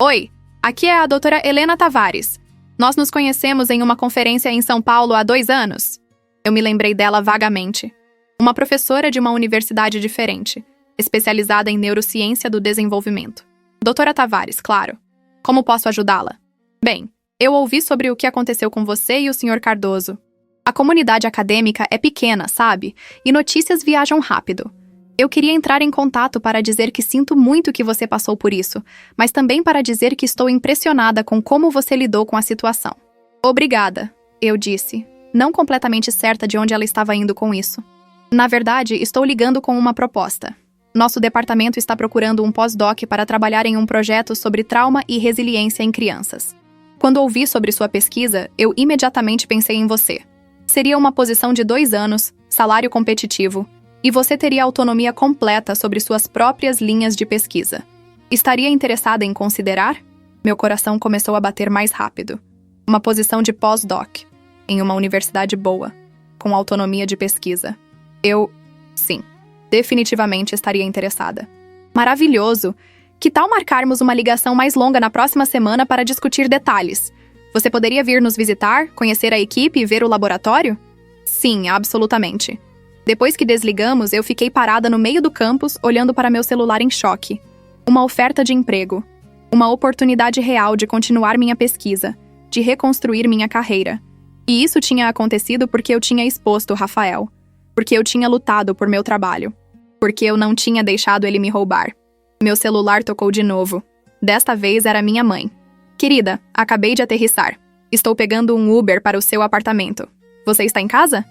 Oi, aqui é a doutora Helena Tavares. Nós nos conhecemos em uma conferência em São Paulo há 2 anos. Eu me lembrei dela vagamente. Uma professora de uma universidade diferente, especializada em neurociência do desenvolvimento. Doutora Tavares, claro. Como posso ajudá-la? Bem, eu ouvi sobre o que aconteceu com você e o Sr. Cardoso. A comunidade acadêmica é pequena, sabe? E notícias viajam rápido. Eu queria entrar em contato para dizer que sinto muito que você passou por isso, mas também para dizer que estou impressionada com como você lidou com a situação. Obrigada, eu disse, não completamente certa de onde ela estava indo com isso. Na verdade, estou ligando com uma proposta. Nosso departamento está procurando um pós-doc para trabalhar em um projeto sobre trauma e resiliência em crianças. Quando ouvi sobre sua pesquisa, eu imediatamente pensei em você. Seria uma posição de 2 anos, salário competitivo, e você teria autonomia completa sobre suas próprias linhas de pesquisa. Estaria interessada em considerar? Meu coração começou a bater mais rápido. Uma posição de pós-doc, em uma universidade boa, com autonomia de pesquisa. Sim, definitivamente estaria interessada. Maravilhoso! Que tal marcarmos uma ligação mais longa na próxima semana para discutir detalhes? Você poderia vir nos visitar, conhecer a equipe e ver o laboratório? Sim, absolutamente. Depois que desligamos, eu fiquei parada no meio do campus, olhando para meu celular em choque. Uma oferta de emprego. Uma oportunidade real de continuar minha pesquisa, de reconstruir minha carreira. E isso tinha acontecido porque eu tinha exposto Rafael. Porque eu tinha lutado por meu trabalho. Porque eu não tinha deixado ele me roubar. Meu celular tocou de novo. Desta vez era minha mãe. Querida, acabei de aterrissar. Estou pegando um Uber para o seu apartamento. Você está em casa?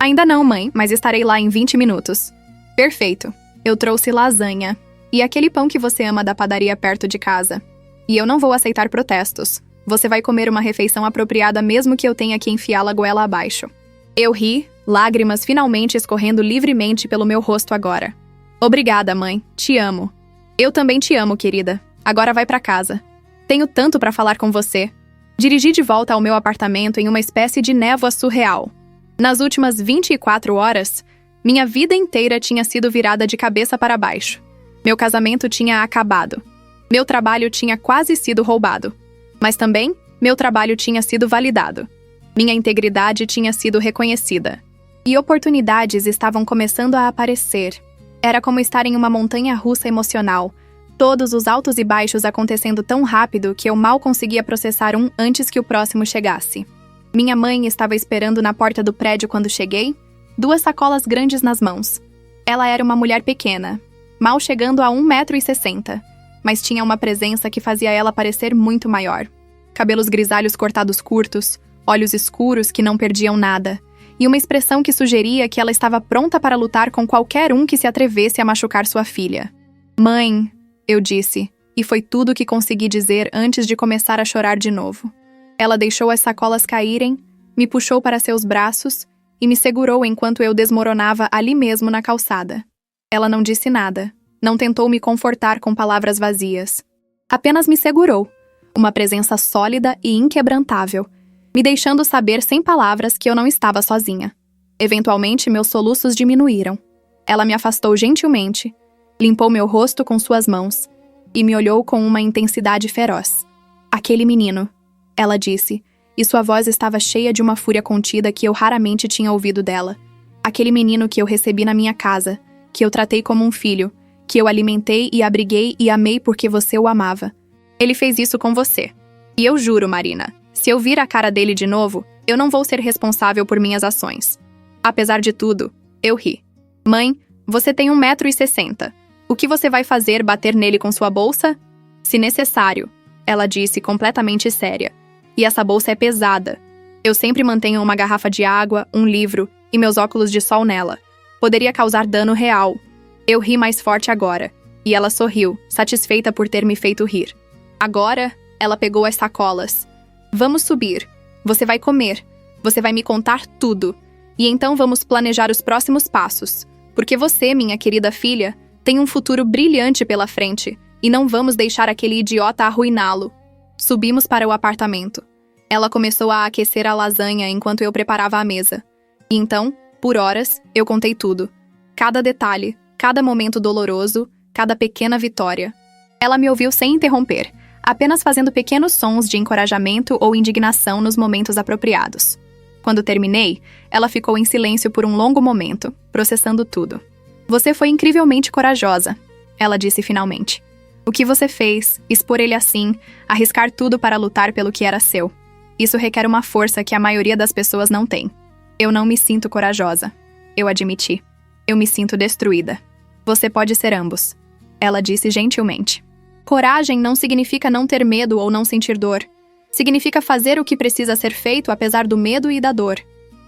Ainda não, mãe, mas estarei lá em 20 minutos. Perfeito. Eu trouxe lasanha. E aquele pão que você ama da padaria perto de casa. E eu não vou aceitar protestos. Você vai comer uma refeição apropriada mesmo que eu tenha que enfiá-la goela abaixo. Eu ri, lágrimas finalmente escorrendo livremente pelo meu rosto agora. Obrigada, mãe. Te amo. Eu também te amo, querida. Agora vai pra casa. Tenho tanto pra falar com você. Dirigi de volta ao meu apartamento em uma espécie de névoa surreal. Nas últimas 24 horas, minha vida inteira tinha sido virada de cabeça para baixo. Meu casamento tinha acabado. Meu trabalho tinha quase sido roubado. Mas também, meu trabalho tinha sido validado. Minha integridade tinha sido reconhecida. E oportunidades estavam começando a aparecer. Era como estar em uma montanha-russa emocional, todos os altos e baixos acontecendo tão rápido que eu mal conseguia processar um antes que o próximo chegasse. Minha mãe estava esperando na porta do prédio quando cheguei, 2 sacolas grandes nas mãos. Ela era uma mulher pequena, mal chegando a 1,60 m, mas tinha uma presença que fazia ela parecer muito maior. Cabelos grisalhos cortados curtos, olhos escuros que não perdiam nada, e uma expressão que sugeria que ela estava pronta para lutar com qualquer um que se atrevesse a machucar sua filha. "Mãe", eu disse, e foi tudo o que consegui dizer antes de começar a chorar de novo. Ela deixou as sacolas caírem, me puxou para seus braços e me segurou enquanto eu desmoronava ali mesmo na calçada. Ela não disse nada, não tentou me confortar com palavras vazias. Apenas me segurou, uma presença sólida e inquebrantável, me deixando saber sem palavras que eu não estava sozinha. Eventualmente, meus soluços diminuíram. Ela me afastou gentilmente, limpou meu rosto com suas mãos e me olhou com uma intensidade feroz. "Aquele menino", ela disse, e sua voz estava cheia de uma fúria contida que eu raramente tinha ouvido dela. "Aquele menino que eu recebi na minha casa, que eu tratei como um filho, que eu alimentei e abriguei e amei porque você o amava. Ele fez isso com você. E eu juro, Marina, se eu vir a cara dele de novo, eu não vou ser responsável por minhas ações." Apesar de tudo, eu ri. "Mãe, você tem 1,60 m. O que você vai fazer, bater nele com sua bolsa?" "Se necessário", ela disse completamente séria. "E essa bolsa é pesada. Eu sempre mantenho uma garrafa de água, um livro e meus óculos de sol nela. Poderia causar dano real." Eu ri mais forte agora, e ela sorriu, satisfeita por ter me feito rir. Agora, ela pegou as sacolas. "Vamos subir. Você vai comer. Você vai me contar tudo. E então vamos planejar os próximos passos. Porque você, minha querida filha, tem um futuro brilhante pela frente, e não vamos deixar aquele idiota arruiná-lo." Subimos para o apartamento. Ela começou a aquecer a lasanha enquanto eu preparava a mesa. E então, por horas, eu contei tudo. Cada detalhe, cada momento doloroso, cada pequena vitória. Ela me ouviu sem interromper, apenas fazendo pequenos sons de encorajamento ou indignação nos momentos apropriados. Quando terminei, ela ficou em silêncio por um longo momento, processando tudo. "Você foi incrivelmente corajosa", ela disse finalmente. "O que você fez, expor ele assim, arriscar tudo para lutar pelo que era seu. Isso requer uma força que a maioria das pessoas não tem. Eu não me sinto corajosa", eu admiti. "Eu me sinto destruída." "Você pode ser ambos", ela disse gentilmente. Coragem não significa não ter medo ou não sentir dor. Significa fazer o que precisa ser feito apesar do medo e da dor.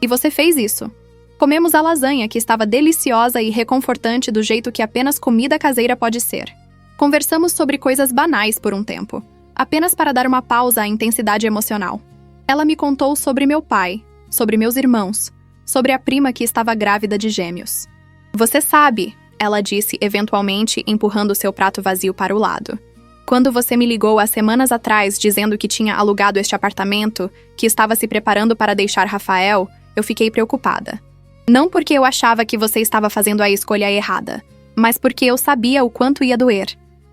E você fez isso. Comemos a lasanha, que estava deliciosa e reconfortante do jeito que apenas comida caseira pode ser. Conversamos sobre coisas banais por um tempo, apenas para dar uma pausa à intensidade emocional. Ela me contou sobre meu pai, sobre meus irmãos, sobre a prima que estava grávida de gêmeos. "Você sabe", ela disse eventualmente, empurrando seu prato vazio para o lado. "Quando você me ligou há semanas atrás dizendo que tinha alugado este apartamento, que estava se preparando para deixar Rafael, eu fiquei preocupada. Não porque eu achava que você estava fazendo a escolha errada, mas porque eu sabia o quanto ia doer.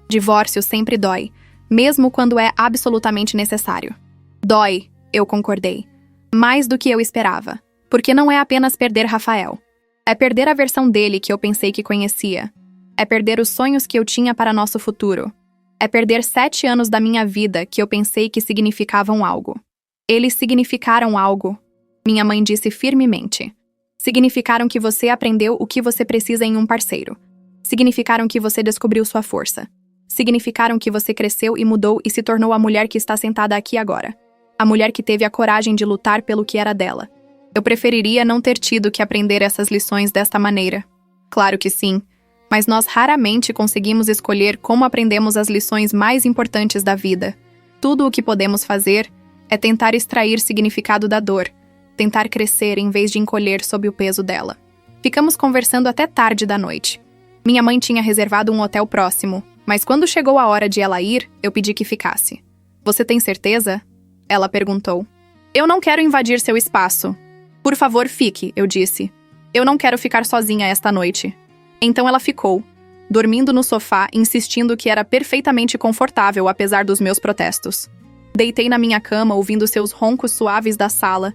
Divórcio sempre dói, mesmo quando é absolutamente necessário." "Dói", eu concordei. "Mais do que eu esperava, porque não é apenas perder Rafael. É perder a versão dele que eu pensei que conhecia. É perder os sonhos que eu tinha para nosso futuro. É perder 7 anos da minha vida que eu pensei que significavam algo. Eles significaram algo", minha mãe disse firmemente. "Significaram que você aprendeu o que você precisa em um parceiro. Significaram que você descobriu sua força. Significaram que você cresceu e mudou e se tornou a mulher que está sentada aqui agora. A mulher que teve a coragem de lutar pelo que era dela. Eu preferiria não ter tido que aprender essas lições desta maneira. Claro que sim, mas nós raramente conseguimos escolher como aprendemos as lições mais importantes da vida. Tudo o que podemos fazer é tentar extrair significado da dor, tentar crescer em vez de encolher sob o peso dela." Ficamos conversando até tarde da noite. Minha mãe tinha reservado um hotel próximo, mas quando chegou a hora de ela ir, eu pedi que ficasse. "Você tem certeza?" ela perguntou. "Eu não quero invadir seu espaço." "Por favor, fique", eu disse. "Eu não quero ficar sozinha esta noite." Então ela ficou, dormindo no sofá, insistindo que era perfeitamente confortável apesar dos meus protestos. Deitei na minha cama ouvindo seus roncos suaves da sala,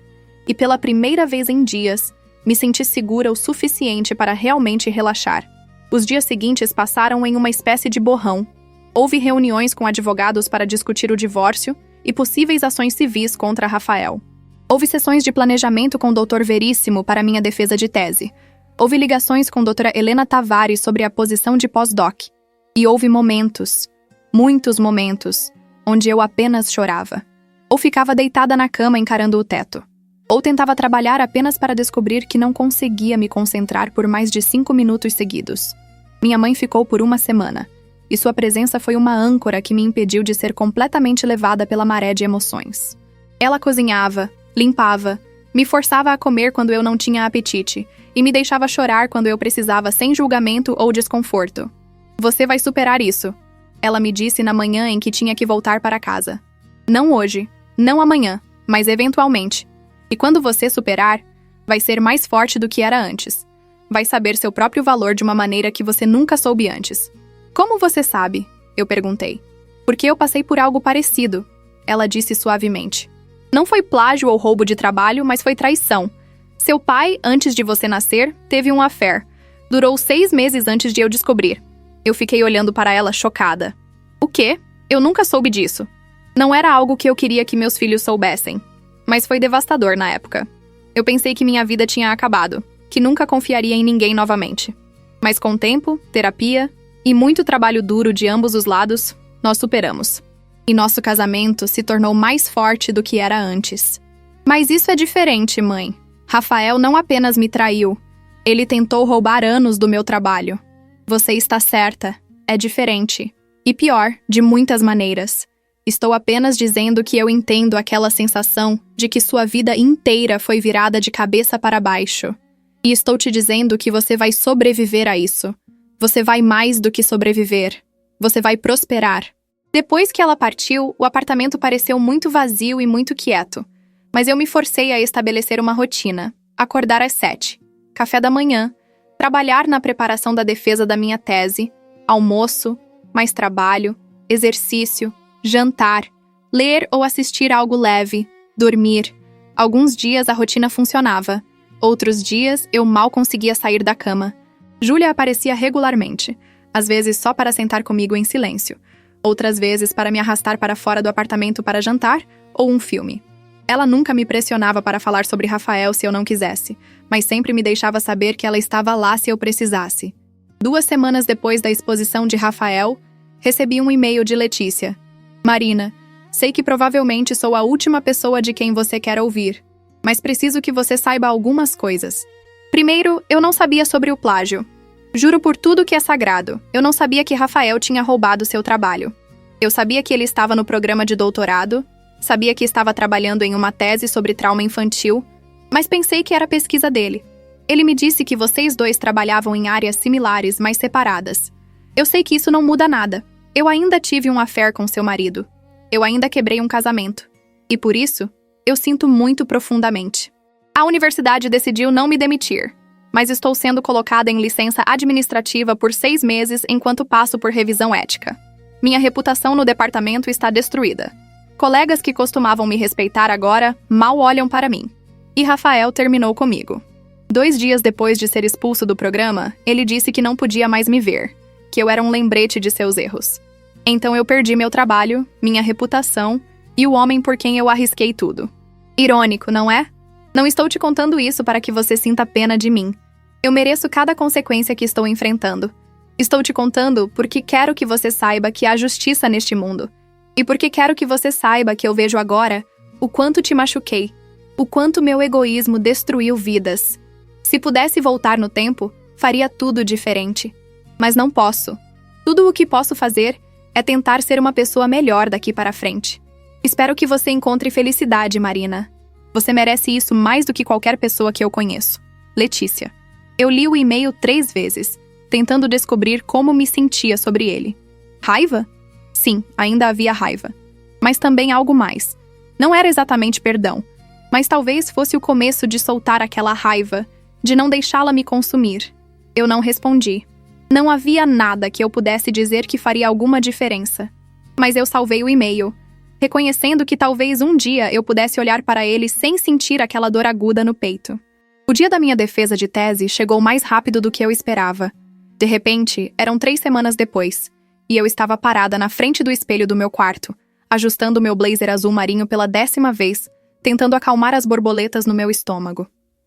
e pela primeira vez em dias, me senti segura o suficiente para realmente relaxar. Os dias seguintes passaram em uma espécie de borrão. Houve reuniões com advogados para discutir o divórcio e possíveis ações civis contra Rafael. Houve sessões de planejamento com o Dr. Veríssimo para minha defesa de tese. Houve ligações com a doutora Helena Tavares sobre a posição de pós-doc. E houve momentos, muitos momentos, onde eu apenas chorava. Ou ficava deitada na cama encarando o teto. Ou tentava trabalhar apenas para descobrir que não conseguia me concentrar por mais de 5 minutos seguidos. Minha mãe ficou por uma semana, e sua presença foi uma âncora que me impediu de ser completamente levada pela maré de emoções. Ela cozinhava, limpava, me forçava a comer quando eu não tinha apetite, e me deixava chorar quando eu precisava sem julgamento ou desconforto. Você vai superar isso, ela me disse na manhã em que tinha que voltar para casa. Não hoje, não amanhã, mas eventualmente. E quando você superar, vai ser mais forte do que era antes. Vai saber seu próprio valor de uma maneira que você nunca soube antes. Como você sabe? Eu perguntei. Porque eu passei por algo parecido, ela disse suavemente. Não foi plágio ou roubo de trabalho, mas foi traição. Seu pai, antes de você nascer, teve um affair. Durou 6 meses antes de eu descobrir. Eu fiquei olhando para ela chocada. O quê? Eu nunca soube disso. Não era algo que eu queria que meus filhos soubessem. Mas foi devastador na época. Eu pensei que minha vida tinha acabado, que nunca confiaria em ninguém novamente. Mas com tempo, terapia e muito trabalho duro de ambos os lados, nós superamos. E nosso casamento se tornou mais forte do que era antes. Mas isso é diferente, mãe. Rafael não apenas me traiu. Ele tentou roubar anos do meu trabalho. Você está certa. É diferente. E pior, de muitas maneiras. Estou apenas dizendo que eu entendo aquela sensação de que sua vida inteira foi virada de cabeça para baixo. E estou te dizendo que você vai sobreviver a isso. Você vai mais do que sobreviver. Você vai prosperar. Depois que ela partiu, o apartamento pareceu muito vazio e muito quieto. Mas eu me forcei a estabelecer uma rotina. Acordar às 7. Café da manhã. Trabalhar na preparação da defesa da minha tese. Almoço. Mais trabalho. Exercício. Jantar. Ler ou assistir algo leve. Dormir. Alguns dias a rotina funcionava. Outros dias eu mal conseguia sair da cama. Júlia aparecia regularmente. Às vezes só para sentar comigo em silêncio. Outras vezes para me arrastar para fora do apartamento para jantar ou um filme. Ela nunca me pressionava para falar sobre Rafael se eu não quisesse, mas sempre me deixava saber que ela estava lá se eu precisasse. 2 semanas depois da exposição de Rafael, recebi um e-mail de Letícia. Marina, sei que provavelmente sou a última pessoa de quem você quer ouvir, mas preciso que você saiba algumas coisas. Primeiro, eu não sabia sobre o plágio. Juro por tudo que é sagrado, eu não sabia que Rafael tinha roubado seu trabalho. Eu sabia que ele estava no programa de doutorado, sabia que estava trabalhando em uma tese sobre trauma infantil, mas pensei que era pesquisa dele. Ele me disse que vocês dois trabalhavam em áreas similares, mas separadas. Eu sei que isso não muda nada. Eu ainda tive um affair com seu marido. Eu ainda quebrei um casamento. E por isso, eu sinto muito profundamente. A universidade decidiu não me demitir, mas estou sendo colocada em licença administrativa por 6 meses enquanto passo por revisão ética. Minha reputação no departamento está destruída. Colegas que costumavam me respeitar agora mal olham para mim. E Rafael terminou comigo. 2 dias depois de ser expulso do programa, ele disse que não podia mais me ver, que eu era um lembrete de seus erros. Então eu perdi meu trabalho, minha reputação e o homem por quem eu arrisquei tudo. Irônico, não é? Não estou te contando isso para que você sinta pena de mim. Eu mereço cada consequência que estou enfrentando. Estou te contando porque quero que você saiba que há justiça neste mundo. E porque quero que você saiba que eu vejo agora o quanto te machuquei, o quanto meu egoísmo destruiu vidas. Se pudesse voltar no tempo, faria tudo diferente. Mas não posso. Tudo o que posso fazer é tentar ser uma pessoa melhor daqui para frente. Espero que você encontre felicidade, Marina. Você merece isso mais do que qualquer pessoa que eu conheço. Letícia. Eu li o e-mail 3 vezes, tentando descobrir como me sentia sobre ele. Raiva? Sim, ainda havia raiva. Mas também algo mais. Não era exatamente perdão, mas talvez fosse o começo de soltar aquela raiva, de não deixá-la me consumir. Eu não respondi. Não havia nada que eu pudesse dizer que faria alguma diferença. Mas eu salvei o e-mail, reconhecendo que talvez um dia eu pudesse olhar para ele sem sentir aquela dor aguda no peito. O dia da minha defesa de tese chegou mais rápido do que eu esperava. De repente, eram 3 semanas depois, e eu estava parada na frente do espelho do meu quarto, ajustando meu blazer azul marinho pela 10ª vez, tentando acalmar as borboletas no meu estômago.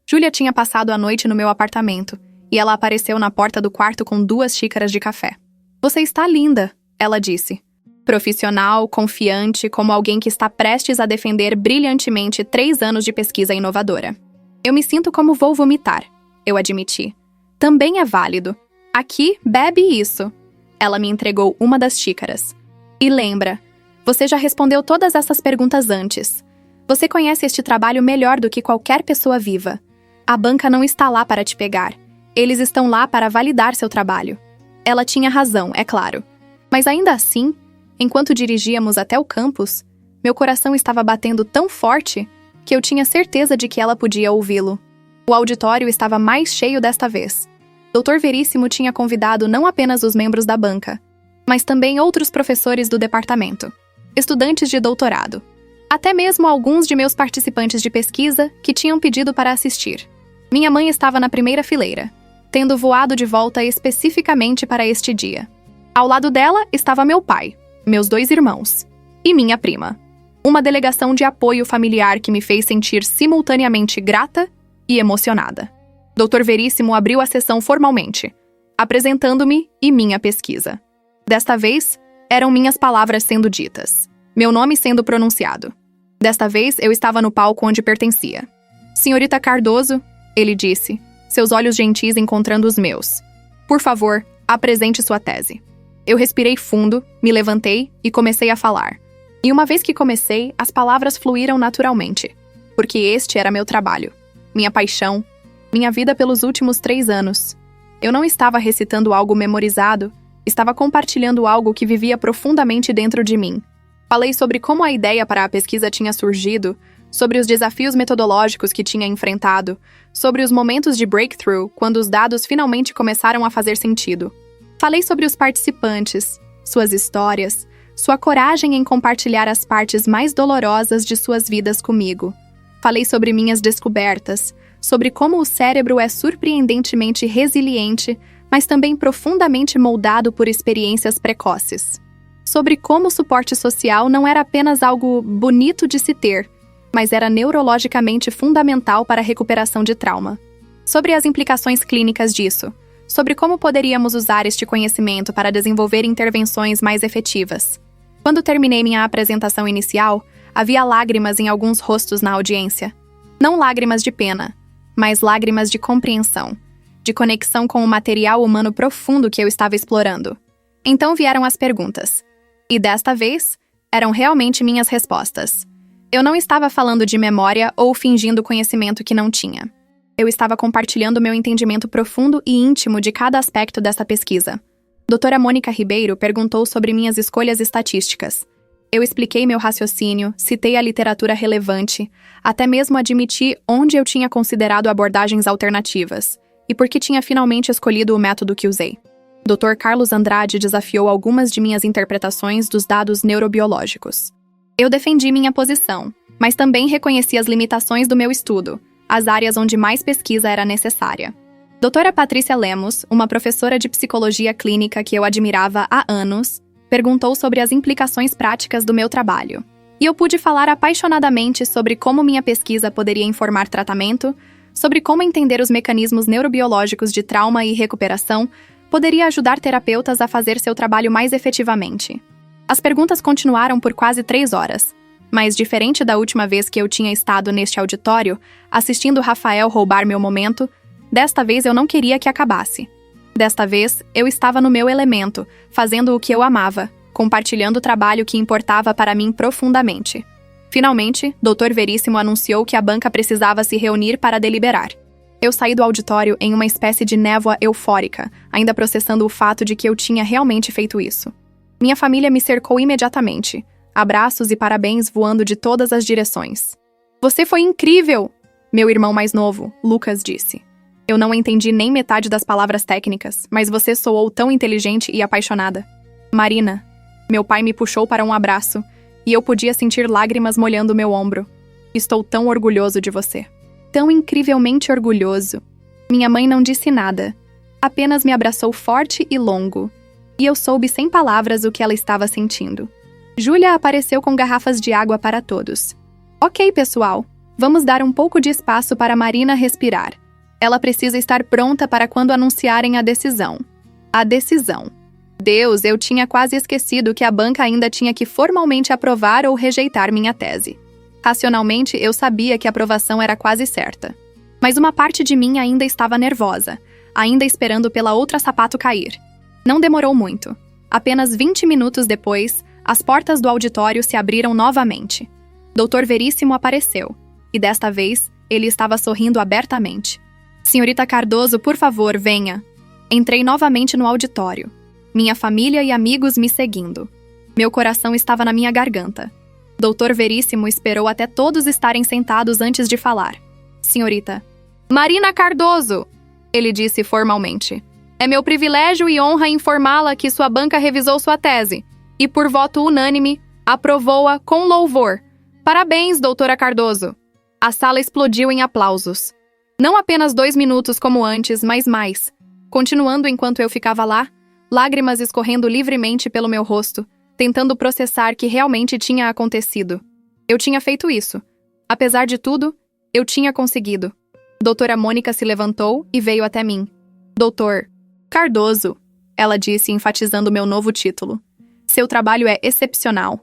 Júlia tinha passado a noite no meu apartamento, e ela apareceu na porta do quarto com 2 xícaras de café. "Você está linda", ela disse. Profissional, confiante, como alguém que está prestes a defender brilhantemente 3 anos de pesquisa inovadora. "Eu me sinto como vou vomitar", eu admiti. "Também é válido. Aqui, bebe isso." Ela me entregou uma das xícaras. "E lembra, você já respondeu todas essas perguntas antes. Você conhece este trabalho melhor do que qualquer pessoa viva. A banca não está lá para te pegar. Eles estão lá para validar seu trabalho." Ela tinha razão, é claro. Mas ainda assim, enquanto dirigíamos até o campus, meu coração estava batendo tão forte que eu tinha certeza de que ela podia ouvi-lo. O auditório estava mais cheio desta vez. Dr. Veríssimo tinha convidado não apenas os membros da banca, mas também outros professores do departamento, estudantes de doutorado, até mesmo alguns de meus participantes de pesquisa que tinham pedido para assistir. Minha mãe estava na primeira fileira, tendo voado de volta especificamente para este dia. Ao lado dela estava meu pai, meus 2 irmãos e minha prima. Uma delegação de apoio familiar que me fez sentir simultaneamente grata e emocionada. Dr. Veríssimo abriu a sessão formalmente, apresentando-me e minha pesquisa. Desta vez, eram minhas palavras sendo ditas, meu nome sendo pronunciado. Desta vez, eu estava no palco onde pertencia. "Senhorita Cardoso", ele disse, seus olhos gentis encontrando os meus. "Por favor, apresente sua tese." Eu respirei fundo, me levantei e comecei a falar. E uma vez que comecei, as palavras fluíram naturalmente, porque este era meu trabalho, minha paixão, minha vida pelos últimos 3 anos. Eu não estava recitando algo memorizado, estava compartilhando algo que vivia profundamente dentro de mim. Falei sobre como a ideia para a pesquisa tinha surgido, sobre os desafios metodológicos que tinha enfrentado, sobre os momentos de breakthrough quando os dados finalmente começaram a fazer sentido. Falei sobre os participantes, suas histórias, sua coragem em compartilhar as partes mais dolorosas de suas vidas comigo. Falei sobre minhas descobertas, sobre como o cérebro é surpreendentemente resiliente, mas também profundamente moldado por experiências precoces. Sobre como o suporte social não era apenas algo bonito de se ter, mas era neurologicamente fundamental para a recuperação de trauma. Sobre as implicações clínicas disso, sobre como poderíamos usar este conhecimento para desenvolver intervenções mais efetivas. Quando terminei minha apresentação inicial, havia lágrimas em alguns rostos na audiência. Não lágrimas de pena, mas lágrimas de compreensão, de conexão com o material humano profundo que eu estava explorando. Então vieram as perguntas. E desta vez, eram realmente minhas respostas. Eu não estava falando de memória ou fingindo conhecimento que não tinha. Eu estava compartilhando meu entendimento profundo e íntimo de cada aspecto dessa pesquisa. Doutora Mônica Ribeiro perguntou sobre minhas escolhas estatísticas. Eu expliquei meu raciocínio, citei a literatura relevante, até mesmo admiti onde eu tinha considerado abordagens alternativas e por que tinha finalmente escolhido o método que usei. Dr. Carlos Andrade desafiou algumas de minhas interpretações dos dados neurobiológicos. Eu defendi minha posição, mas também reconheci as limitações do meu estudo, as áreas onde mais pesquisa era necessária. Doutora Patrícia Lemos, uma professora de psicologia clínica que eu admirava há anos, perguntou sobre as implicações práticas do meu trabalho. E eu pude falar apaixonadamente sobre como minha pesquisa poderia informar tratamento, sobre como entender os mecanismos neurobiológicos de trauma e recuperação poderia ajudar terapeutas a fazer seu trabalho mais efetivamente. As perguntas continuaram por quase 3 horas, mas diferente da última vez que eu tinha estado neste auditório, assistindo Rafael roubar meu momento, desta vez eu não queria que acabasse. Desta vez, eu estava no meu elemento, fazendo o que eu amava, compartilhando o trabalho que importava para mim profundamente. Finalmente, Dr. Veríssimo anunciou que a banca precisava se reunir para deliberar. Eu saí do auditório em uma espécie de névoa eufórica, ainda processando o fato de que eu tinha realmente feito isso. Minha família me cercou imediatamente, abraços e parabéns voando de todas as direções. "Você foi incrível!" Meu irmão mais novo, Lucas, disse. Eu não entendi nem metade das palavras técnicas, mas você soou tão inteligente e apaixonada. Marina, meu pai me puxou para um abraço, e eu podia sentir lágrimas molhando meu ombro. Estou tão orgulhoso de você. Tão incrivelmente orgulhoso. Minha mãe não disse nada, Apenas me abraçou forte e longo. E eu soube sem palavras o que ela estava sentindo. Júlia apareceu com garrafas de água para todos. Ok, pessoal, vamos dar um pouco de espaço para Marina respirar. Ela precisa estar pronta para quando anunciarem a decisão. A decisão. Deus, eu tinha quase esquecido que a banca ainda tinha que formalmente aprovar ou rejeitar minha tese. Racionalmente, eu sabia que a aprovação era quase certa. Mas uma parte de mim ainda estava nervosa, ainda esperando pela outra sapato cair. Não demorou muito. Apenas 20 minutos depois, as portas do auditório se abriram novamente. Dr. Veríssimo apareceu, e desta vez, ele estava sorrindo abertamente. Senhorita Cardoso, por favor, venha. Entrei novamente no auditório. Minha família e amigos me seguindo. Meu coração estava na minha garganta. Dr. Veríssimo esperou até todos estarem sentados antes de falar. Senhorita. Marina Cardoso! Ele disse formalmente. É meu privilégio e honra informá-la que sua banca revisou sua tese e, por voto unânime, aprovou-a com louvor. Parabéns, doutora Cardoso! A sala explodiu em aplausos. Não apenas 2 minutos como antes, mas mais. Continuando enquanto eu ficava lá, lágrimas escorrendo livremente pelo meu rosto, tentando processar que realmente tinha acontecido. Eu tinha feito isso. Apesar de tudo, eu tinha conseguido. Doutora Mônica se levantou e veio até mim. Doutor Cardoso, ela disse, enfatizando meu novo título. Seu trabalho é excepcional.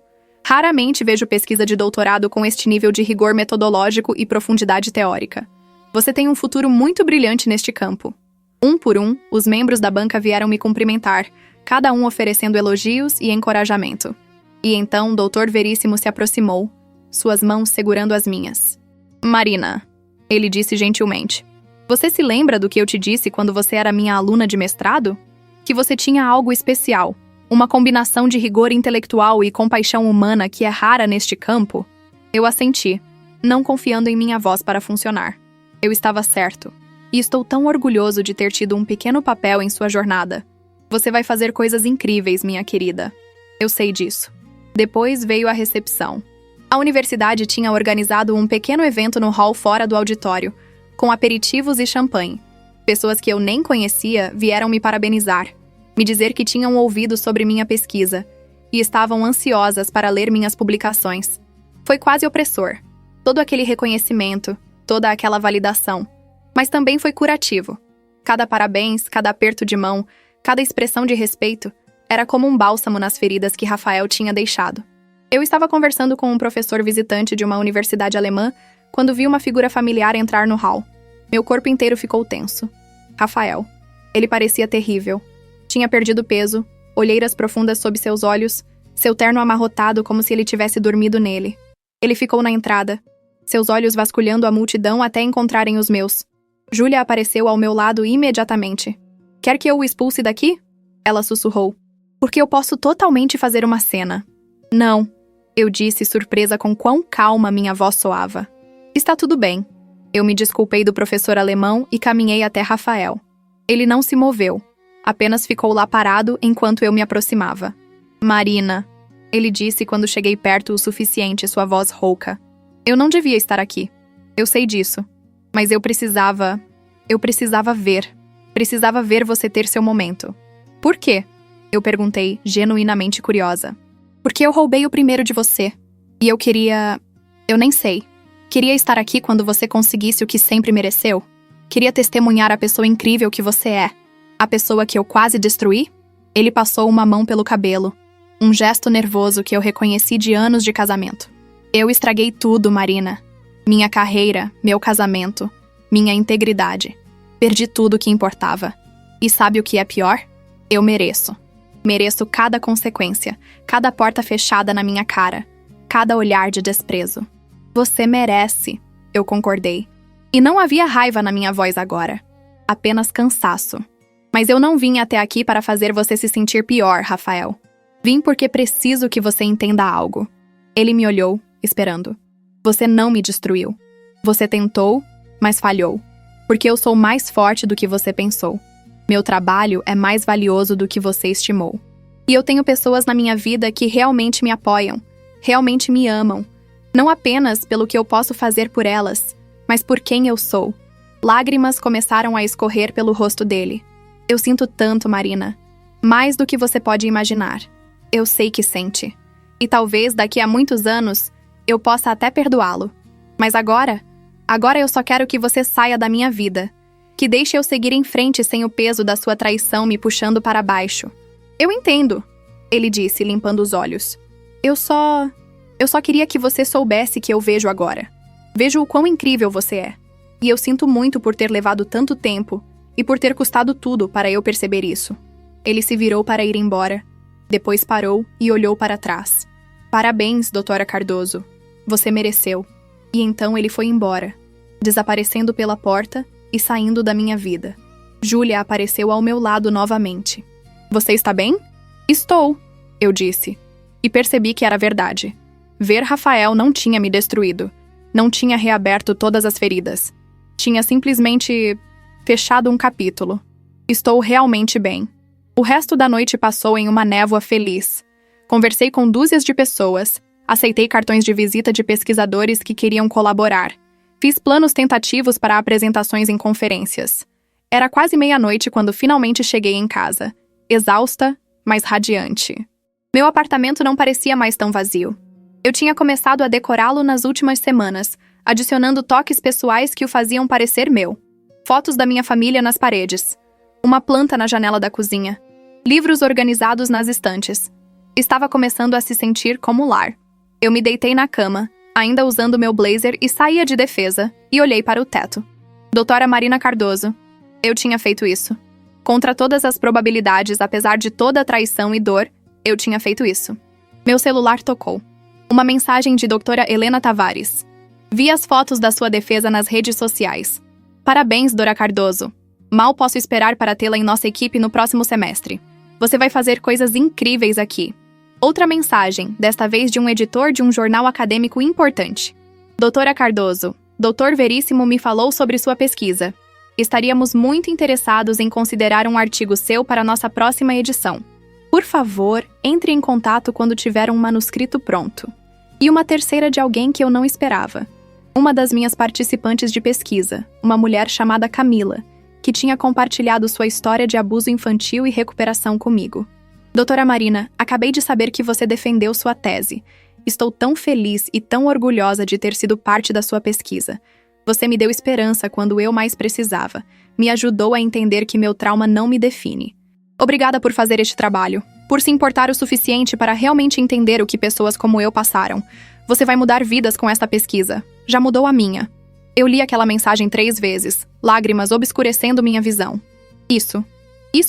Raramente vejo pesquisa de doutorado com este nível de rigor metodológico e profundidade teórica. Você tem um futuro muito brilhante neste campo. Um por um, os membros da banca vieram me cumprimentar, cada um oferecendo elogios e encorajamento. E então Dr. Veríssimo se aproximou, suas mãos segurando as minhas. Marina, ele disse gentilmente, você se lembra do que eu te disse quando você era minha aluna de mestrado? Que você tinha algo especial, uma combinação de rigor intelectual e compaixão humana que é rara neste campo? Eu assenti, não confiando em minha voz para funcionar. Eu estava certo. E estou tão orgulhoso de ter tido um pequeno papel em sua jornada. Você vai fazer coisas incríveis, minha querida. Eu sei disso. Depois veio a recepção. A universidade tinha organizado um pequeno evento no hall fora do auditório, com aperitivos e champanhe. Pessoas que eu nem conhecia vieram me parabenizar, me dizer que tinham ouvido sobre minha pesquisa e estavam ansiosas para ler minhas publicações. Foi quase opressor. Todo aquele reconhecimento, toda aquela validação. Mas também foi curativo. Cada parabéns, cada aperto de mão, cada expressão de respeito era como um bálsamo nas feridas que Rafael tinha deixado. Eu estava conversando com um professor visitante de uma universidade alemã quando vi uma figura familiar entrar no hall. Meu corpo inteiro ficou tenso. Rafael. Ele parecia terrível. Tinha perdido peso, olheiras profundas sob seus olhos, seu terno amarrotado como se ele tivesse dormido nele. Ele ficou na entrada, seus olhos vasculhando a multidão até encontrarem os meus. Júlia apareceu ao meu lado imediatamente. Quer que eu o expulse daqui? Ela sussurrou. Porque eu posso totalmente fazer uma cena. Não, eu disse, surpresa com quão calma minha voz soava. Está tudo bem. Eu me desculpei do professor alemão e caminhei até Rafael. Ele não se moveu, apenas ficou lá parado enquanto eu me aproximava. Marina, ele disse quando cheguei perto o suficiente, sua voz rouca. Eu não devia estar aqui. Eu sei disso. Mas eu precisava ver. Precisava ver você ter seu momento. Por quê? Eu perguntei, genuinamente curiosa. Porque eu roubei o primeiro de você. E eu queria... Eu nem sei. Queria estar aqui quando você conseguisse o que sempre mereceu. Queria testemunhar a pessoa incrível que você é. A pessoa que eu quase destruí? Ele passou uma mão pelo cabelo. Um gesto nervoso que eu reconheci de anos de casamento. Eu estraguei tudo, Marina. Minha carreira, meu casamento, minha integridade. Perdi tudo o que importava. E sabe o que é pior? Eu mereço. Mereço cada consequência, cada porta fechada na minha cara, cada olhar de desprezo. Você merece, eu concordei. E não havia raiva na minha voz agora. Apenas cansaço. Mas eu não vim até aqui para fazer você se sentir pior, Rafael. Vim porque preciso que você entenda algo. Ele me olhou, esperando. Você não me destruiu. Você tentou, mas falhou. Porque eu sou mais forte do que você pensou. Meu trabalho é mais valioso do que você estimou. E eu tenho pessoas na minha vida que realmente me apoiam, realmente me amam. Não apenas pelo que eu posso fazer por elas, mas por quem eu sou. Lágrimas começaram a escorrer pelo rosto dele. Eu sinto tanto, Marina. Mais do que você pode imaginar. Eu sei que sente. E talvez daqui a muitos anos eu possa até perdoá-lo. Mas agora eu só quero que você saia da minha vida. Que deixe eu seguir em frente sem o peso da sua traição me puxando para baixo. Eu entendo, ele disse, limpando os olhos. Eu só queria que você soubesse que eu vejo agora. Vejo o quão incrível você é. E eu sinto muito por ter levado tanto tempo e por ter custado tudo para eu perceber isso. Ele se virou para ir embora. Depois parou e olhou para trás. Parabéns, doutora Cardoso. Você mereceu. E então ele foi embora, desaparecendo pela porta e saindo da minha vida. Júlia apareceu ao meu lado novamente. Você está bem? Estou, eu disse. E percebi que era verdade. Ver Rafael não tinha me destruído. Não tinha reaberto todas as feridas. Tinha simplesmente fechado um capítulo. Estou realmente bem. O resto da noite passou em uma névoa feliz. Conversei com dúzias de pessoas, aceitei cartões de visita de pesquisadores que queriam colaborar. Fiz planos tentativos para apresentações em conferências. Era quase meia-noite quando finalmente cheguei em casa, exausta, mas radiante. Meu apartamento não parecia mais tão vazio. Eu tinha começado a decorá-lo nas últimas semanas, adicionando toques pessoais que o faziam parecer meu. Fotos da minha família nas paredes. Uma planta na janela da cozinha. Livros organizados nas estantes. Estava começando a se sentir como lar. Eu me deitei na cama, ainda usando meu blazer e saia de defesa, e olhei para o teto. Doutora Marina Cardoso. Eu tinha feito isso. Contra todas as probabilidades, apesar de toda a traição e dor, eu tinha feito isso. Meu celular tocou. Uma mensagem de doutora Helena Tavares. Vi as fotos da sua defesa nas redes sociais. Parabéns, Dora Cardoso. Mal posso esperar para tê-la em nossa equipe no próximo semestre. Você vai fazer coisas incríveis aqui. Outra mensagem, desta vez de um editor de um jornal acadêmico importante. Doutora Cardoso, Doutor Veríssimo me falou sobre sua pesquisa. Estaríamos muito interessados em considerar um artigo seu para nossa próxima edição. Por favor, entre em contato quando tiver um manuscrito pronto. E uma terceira de alguém que eu não esperava. Uma das minhas participantes de pesquisa, uma mulher chamada Camila, que tinha compartilhado sua história de abuso infantil e recuperação comigo. Doutora Marina, acabei de saber que você defendeu sua tese. Estou tão feliz e tão orgulhosa de ter sido parte da sua pesquisa. Você me deu esperança quando eu mais precisava. Me ajudou a entender que meu trauma não me define. Obrigada por fazer este trabalho, por se importar o suficiente para realmente entender o que pessoas como eu passaram. Você vai mudar vidas com esta pesquisa. Já mudou a minha. Eu li aquela mensagem 3 vezes, lágrimas obscurecendo minha visão. Isso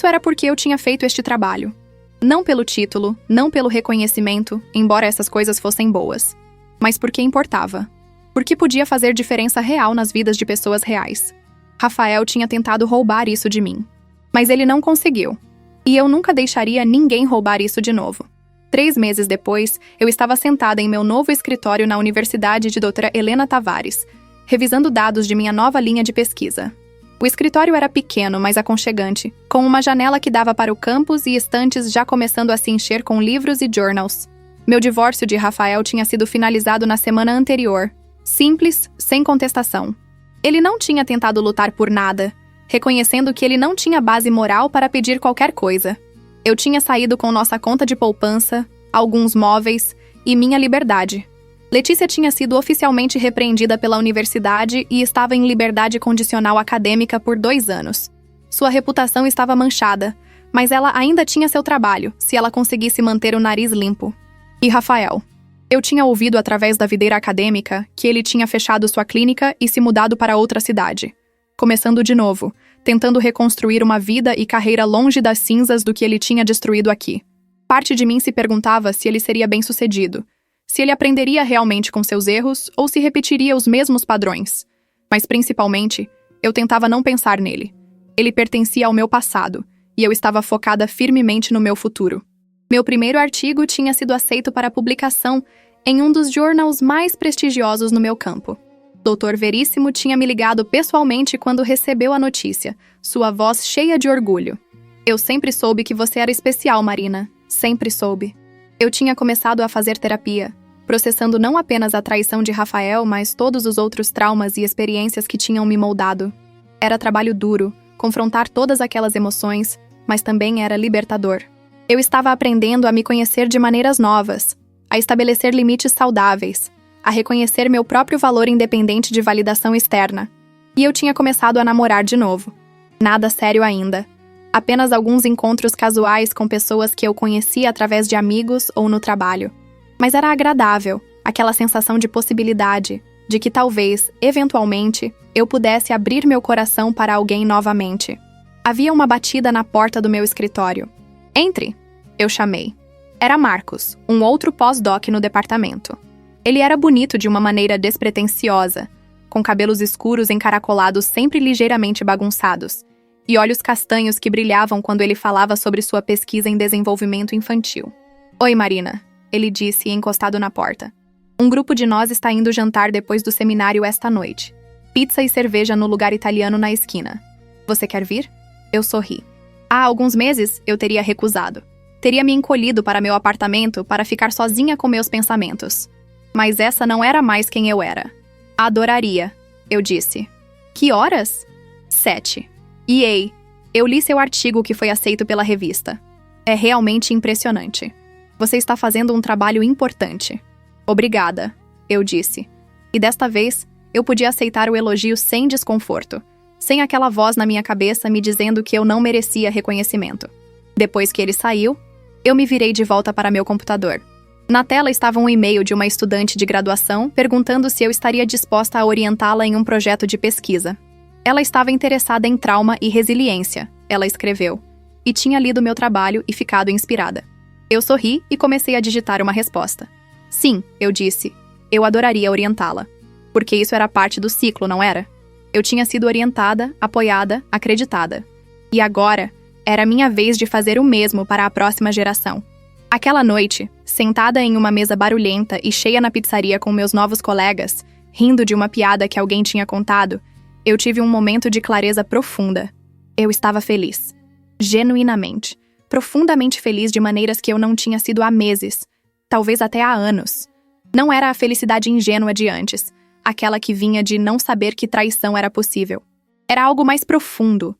era porque eu tinha feito este trabalho. Não pelo título, não pelo reconhecimento, embora essas coisas fossem boas. Mas porque importava. Porque podia fazer diferença real nas vidas de pessoas reais. Rafael tinha tentado roubar isso de mim. Mas ele não conseguiu. E eu nunca deixaria ninguém roubar isso de novo. 3 meses depois, eu estava sentada em meu novo escritório na Universidade de Doutora Helena Tavares, revisando dados de minha nova linha de pesquisa. O escritório era pequeno, mas aconchegante, com uma janela que dava para o campus e estantes já começando a se encher com livros e journals. Meu divórcio de Rafael tinha sido finalizado na semana anterior. Simples, sem contestação. Ele não tinha tentado lutar por nada, reconhecendo que ele não tinha base moral para pedir qualquer coisa. Eu tinha saído com nossa conta de poupança, alguns móveis e minha liberdade. Letícia tinha sido oficialmente repreendida pela universidade e estava em liberdade condicional acadêmica por 2 anos. Sua reputação estava manchada, mas ela ainda tinha seu trabalho, se ela conseguisse manter o nariz limpo. E Rafael? Eu tinha ouvido através da videira acadêmica que ele tinha fechado sua clínica e se mudado para outra cidade. Começando de novo, tentando reconstruir uma vida e carreira longe das cinzas do que ele tinha destruído aqui. Parte de mim se perguntava se ele seria bem-sucedido, se ele aprenderia realmente com seus erros ou se repetiria os mesmos padrões. Mas principalmente, eu tentava não pensar nele. Ele pertencia ao meu passado, e eu estava focada firmemente no meu futuro. Meu primeiro artigo tinha sido aceito para publicação em um dos jornais mais prestigiosos no meu campo. Doutor Veríssimo tinha me ligado pessoalmente quando recebeu a notícia, sua voz cheia de orgulho. Eu sempre soube que você era especial, Marina. Sempre soube. Eu tinha começado a fazer terapia, processando não apenas a traição de Rafael, mas todos os outros traumas e experiências que tinham me moldado. Era trabalho duro, confrontar todas aquelas emoções, mas também era libertador. Eu estava aprendendo a me conhecer de maneiras novas, a estabelecer limites saudáveis, a reconhecer meu próprio valor independente de validação externa. E eu tinha começado a namorar de novo. Nada sério ainda. Apenas alguns encontros casuais com pessoas que eu conhecia através de amigos ou no trabalho. Mas era agradável, aquela sensação de possibilidade, de que talvez, eventualmente, eu pudesse abrir meu coração para alguém novamente. Havia uma batida na porta do meu escritório. "Entre!" eu chamei. Era Marcos, um outro pós-doc no departamento. Ele era bonito de uma maneira despretensiosa, com cabelos escuros encaracolados sempre ligeiramente bagunçados, e olhos castanhos que brilhavam quando ele falava sobre sua pesquisa em desenvolvimento infantil. "Oi, Marina", ele disse, encostado na porta. "Um grupo de nós está indo jantar depois do seminário esta noite. Pizza e cerveja no lugar italiano na esquina. Você quer vir?" Eu sorri. Há alguns meses, eu teria recusado. Teria me encolhido para meu apartamento para ficar sozinha com meus pensamentos. Mas essa não era mais quem eu era. "Adoraria", eu disse. "Que horas?" 7. "E ei, eu li seu artigo que foi aceito pela revista. É realmente impressionante. Você está fazendo um trabalho importante." "Obrigada", eu disse. E desta vez, eu podia aceitar o elogio sem desconforto, sem aquela voz na minha cabeça me dizendo que eu não merecia reconhecimento. Depois que ele saiu, eu me virei de volta para meu computador. Na tela estava um e-mail de uma estudante de graduação perguntando se eu estaria disposta a orientá-la em um projeto de pesquisa. Ela estava interessada em trauma e resiliência, ela escreveu, e tinha lido meu trabalho e ficado inspirada. Eu sorri e comecei a digitar uma resposta. "Sim", eu disse, "eu adoraria orientá-la." Porque isso era parte do ciclo, não era? Eu tinha sido orientada, apoiada, acreditada. E agora, era minha vez de fazer o mesmo para a próxima geração. Aquela noite, sentada em uma mesa barulhenta e cheia na pizzaria com meus novos colegas, rindo de uma piada que alguém tinha contado, eu tive um momento de clareza profunda. Eu estava feliz. Genuinamente. Profundamente feliz de maneiras que eu não tinha sido há meses. Talvez até há anos. Não era a felicidade ingênua de antes, aquela que vinha de não saber que traição era possível. Era algo mais profundo,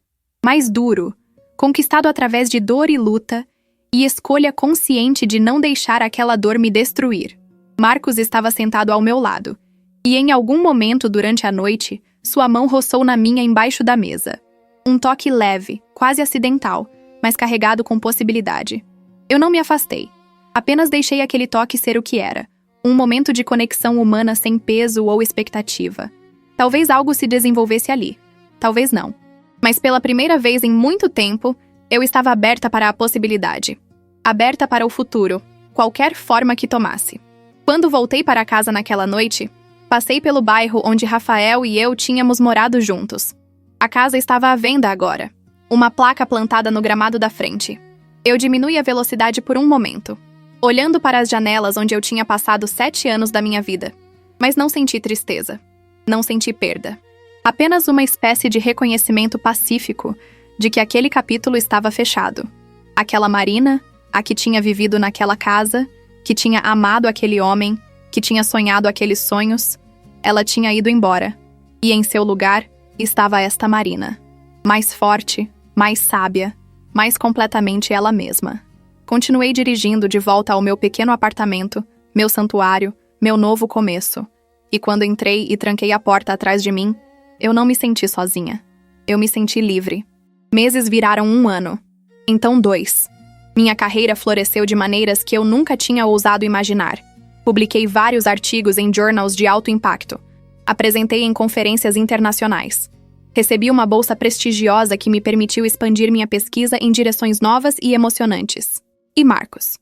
mais duro, conquistado através de dor e luta, e escolha consciente de não deixar aquela dor me destruir. Marcos estava sentado ao meu lado, e em algum momento durante a noite, sua mão roçou na minha embaixo da mesa. Um toque leve, quase acidental, mas carregado com possibilidade. Eu não me afastei. Apenas deixei aquele toque ser o que era. Um momento de conexão humana sem peso ou expectativa. Talvez algo se desenvolvesse ali. Talvez não. Mas pela primeira vez em muito tempo, eu estava aberta para a possibilidade. Aberta para o futuro, qualquer forma que tomasse. Quando voltei para casa naquela noite, passei pelo bairro onde Rafael e eu tínhamos morado juntos. A casa estava à venda agora. Uma placa plantada no gramado da frente. Eu diminui a velocidade por um momento, olhando para as janelas onde eu tinha passado 7 anos da minha vida. Mas não senti tristeza. Não senti perda. Apenas uma espécie de reconhecimento pacífico de que aquele capítulo estava fechado. Aquela Marina, a que tinha vivido naquela casa, que tinha amado aquele homem, que tinha sonhado aqueles sonhos, ela tinha ido embora. E em seu lugar estava esta Marina. Mais forte, mais sábia, mais completamente ela mesma. Continuei dirigindo de volta ao meu pequeno apartamento, meu santuário, meu novo começo. E quando entrei e tranquei a porta atrás de mim, eu não me senti sozinha. Eu me senti livre. Meses viraram 1 ano. Então 2. Minha carreira floresceu de maneiras que eu nunca tinha ousado imaginar. Publiquei vários artigos em journals de alto impacto. Apresentei em conferências internacionais. Recebi uma bolsa prestigiosa que me permitiu expandir minha pesquisa em direções novas e emocionantes. E Marcos?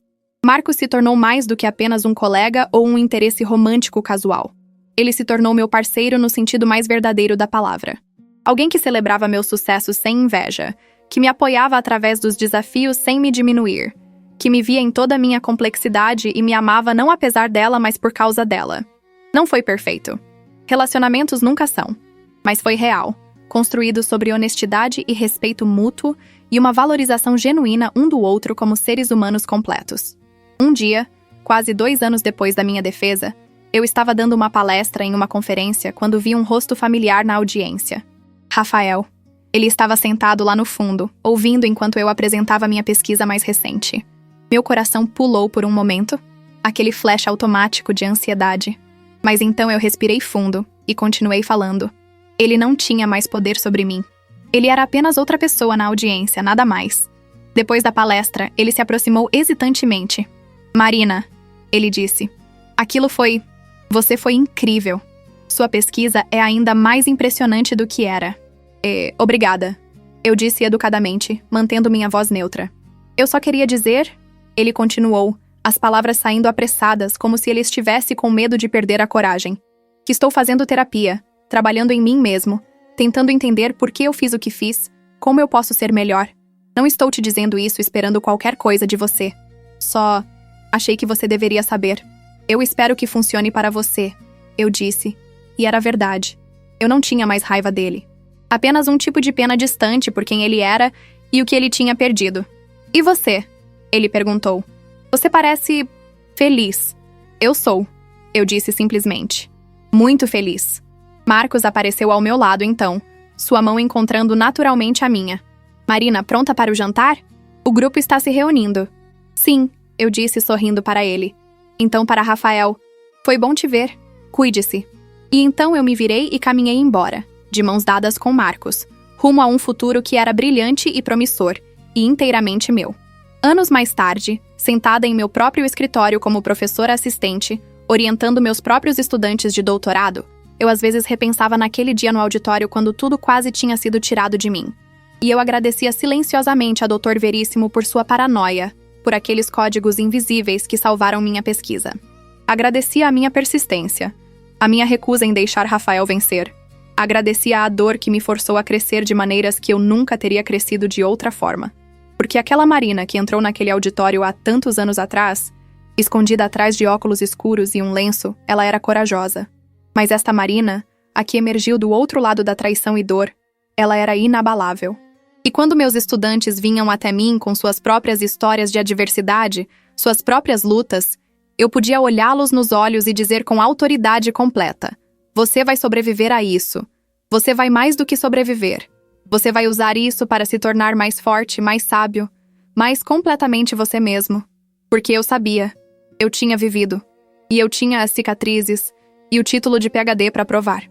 Marcos se tornou mais do que apenas um colega ou um interesse romântico casual. Ele se tornou meu parceiro no sentido mais verdadeiro da palavra. Alguém que celebrava meu sucesso sem inveja, que me apoiava através dos desafios sem me diminuir, que me via em toda a minha complexidade e me amava não apesar dela, mas por causa dela. Não foi perfeito. Relacionamentos nunca são. Mas foi real, construído sobre honestidade e respeito mútuo e uma valorização genuína um do outro como seres humanos completos. Um dia, quase 2 anos depois da minha defesa, eu estava dando uma palestra em uma conferência quando vi um rosto familiar na audiência. Rafael. Ele estava sentado lá no fundo, ouvindo enquanto eu apresentava minha pesquisa mais recente. Meu coração pulou por um momento, aquele flash automático de ansiedade. Mas então eu respirei fundo e continuei falando. Ele não tinha mais poder sobre mim. Ele era apenas outra pessoa na audiência, nada mais. Depois da palestra, ele se aproximou hesitantemente. Marina, ele disse, você foi incrível. Sua pesquisa é ainda mais impressionante do que era. Obrigada, eu disse educadamente, mantendo minha voz neutra. Eu só queria dizer, ele continuou, as palavras saindo apressadas, como se ele estivesse com medo de perder a coragem, que estou fazendo terapia, trabalhando em mim mesmo, tentando entender por que eu fiz o que fiz, como eu posso ser melhor. Não estou te dizendo isso esperando qualquer coisa de você. Só achei que você deveria saber. Eu espero que funcione para você, eu disse, e era verdade. Eu não tinha mais raiva dele. Apenas um tipo de pena distante por quem ele era e o que ele tinha perdido. E você? Ele perguntou. Você parece feliz. Eu sou, eu disse simplesmente. Muito feliz. Marcos apareceu ao meu lado então, sua mão encontrando naturalmente a minha. Marina, pronta para o jantar? O grupo está se reunindo. Sim, eu disse sorrindo para ele. Então para Rafael. Foi bom te ver. Cuide-se. E então eu me virei e caminhei embora, de mãos dadas com Marcos, rumo a um futuro que era brilhante e promissor, e inteiramente meu. Anos mais tarde, sentada em meu próprio escritório como professora assistente, orientando meus próprios estudantes de doutorado, eu às vezes repensava naquele dia no auditório quando tudo quase tinha sido tirado de mim. E eu agradecia silenciosamente a Dr. Veríssimo por sua paranoia, por aqueles códigos invisíveis que salvaram minha pesquisa. Agradecia a minha persistência, a minha recusa em deixar Rafael vencer. Agradecia a dor que me forçou a crescer de maneiras que eu nunca teria crescido de outra forma. Porque aquela Marina que entrou naquele auditório há tantos anos atrás, escondida atrás de óculos escuros e um lenço, ela era corajosa. Mas esta Marina, a que emergiu do outro lado da traição e dor, ela era inabalável. E quando meus estudantes vinham até mim com suas próprias histórias de adversidade, suas próprias lutas, eu podia olhá-los nos olhos e dizer com autoridade completa: você vai sobreviver a isso. Você vai mais do que sobreviver. Você vai usar isso para se tornar mais forte, mais sábio, mais completamente você mesmo. Porque eu sabia. Eu tinha vivido. E eu tinha as cicatrizes e o título de PhD para provar.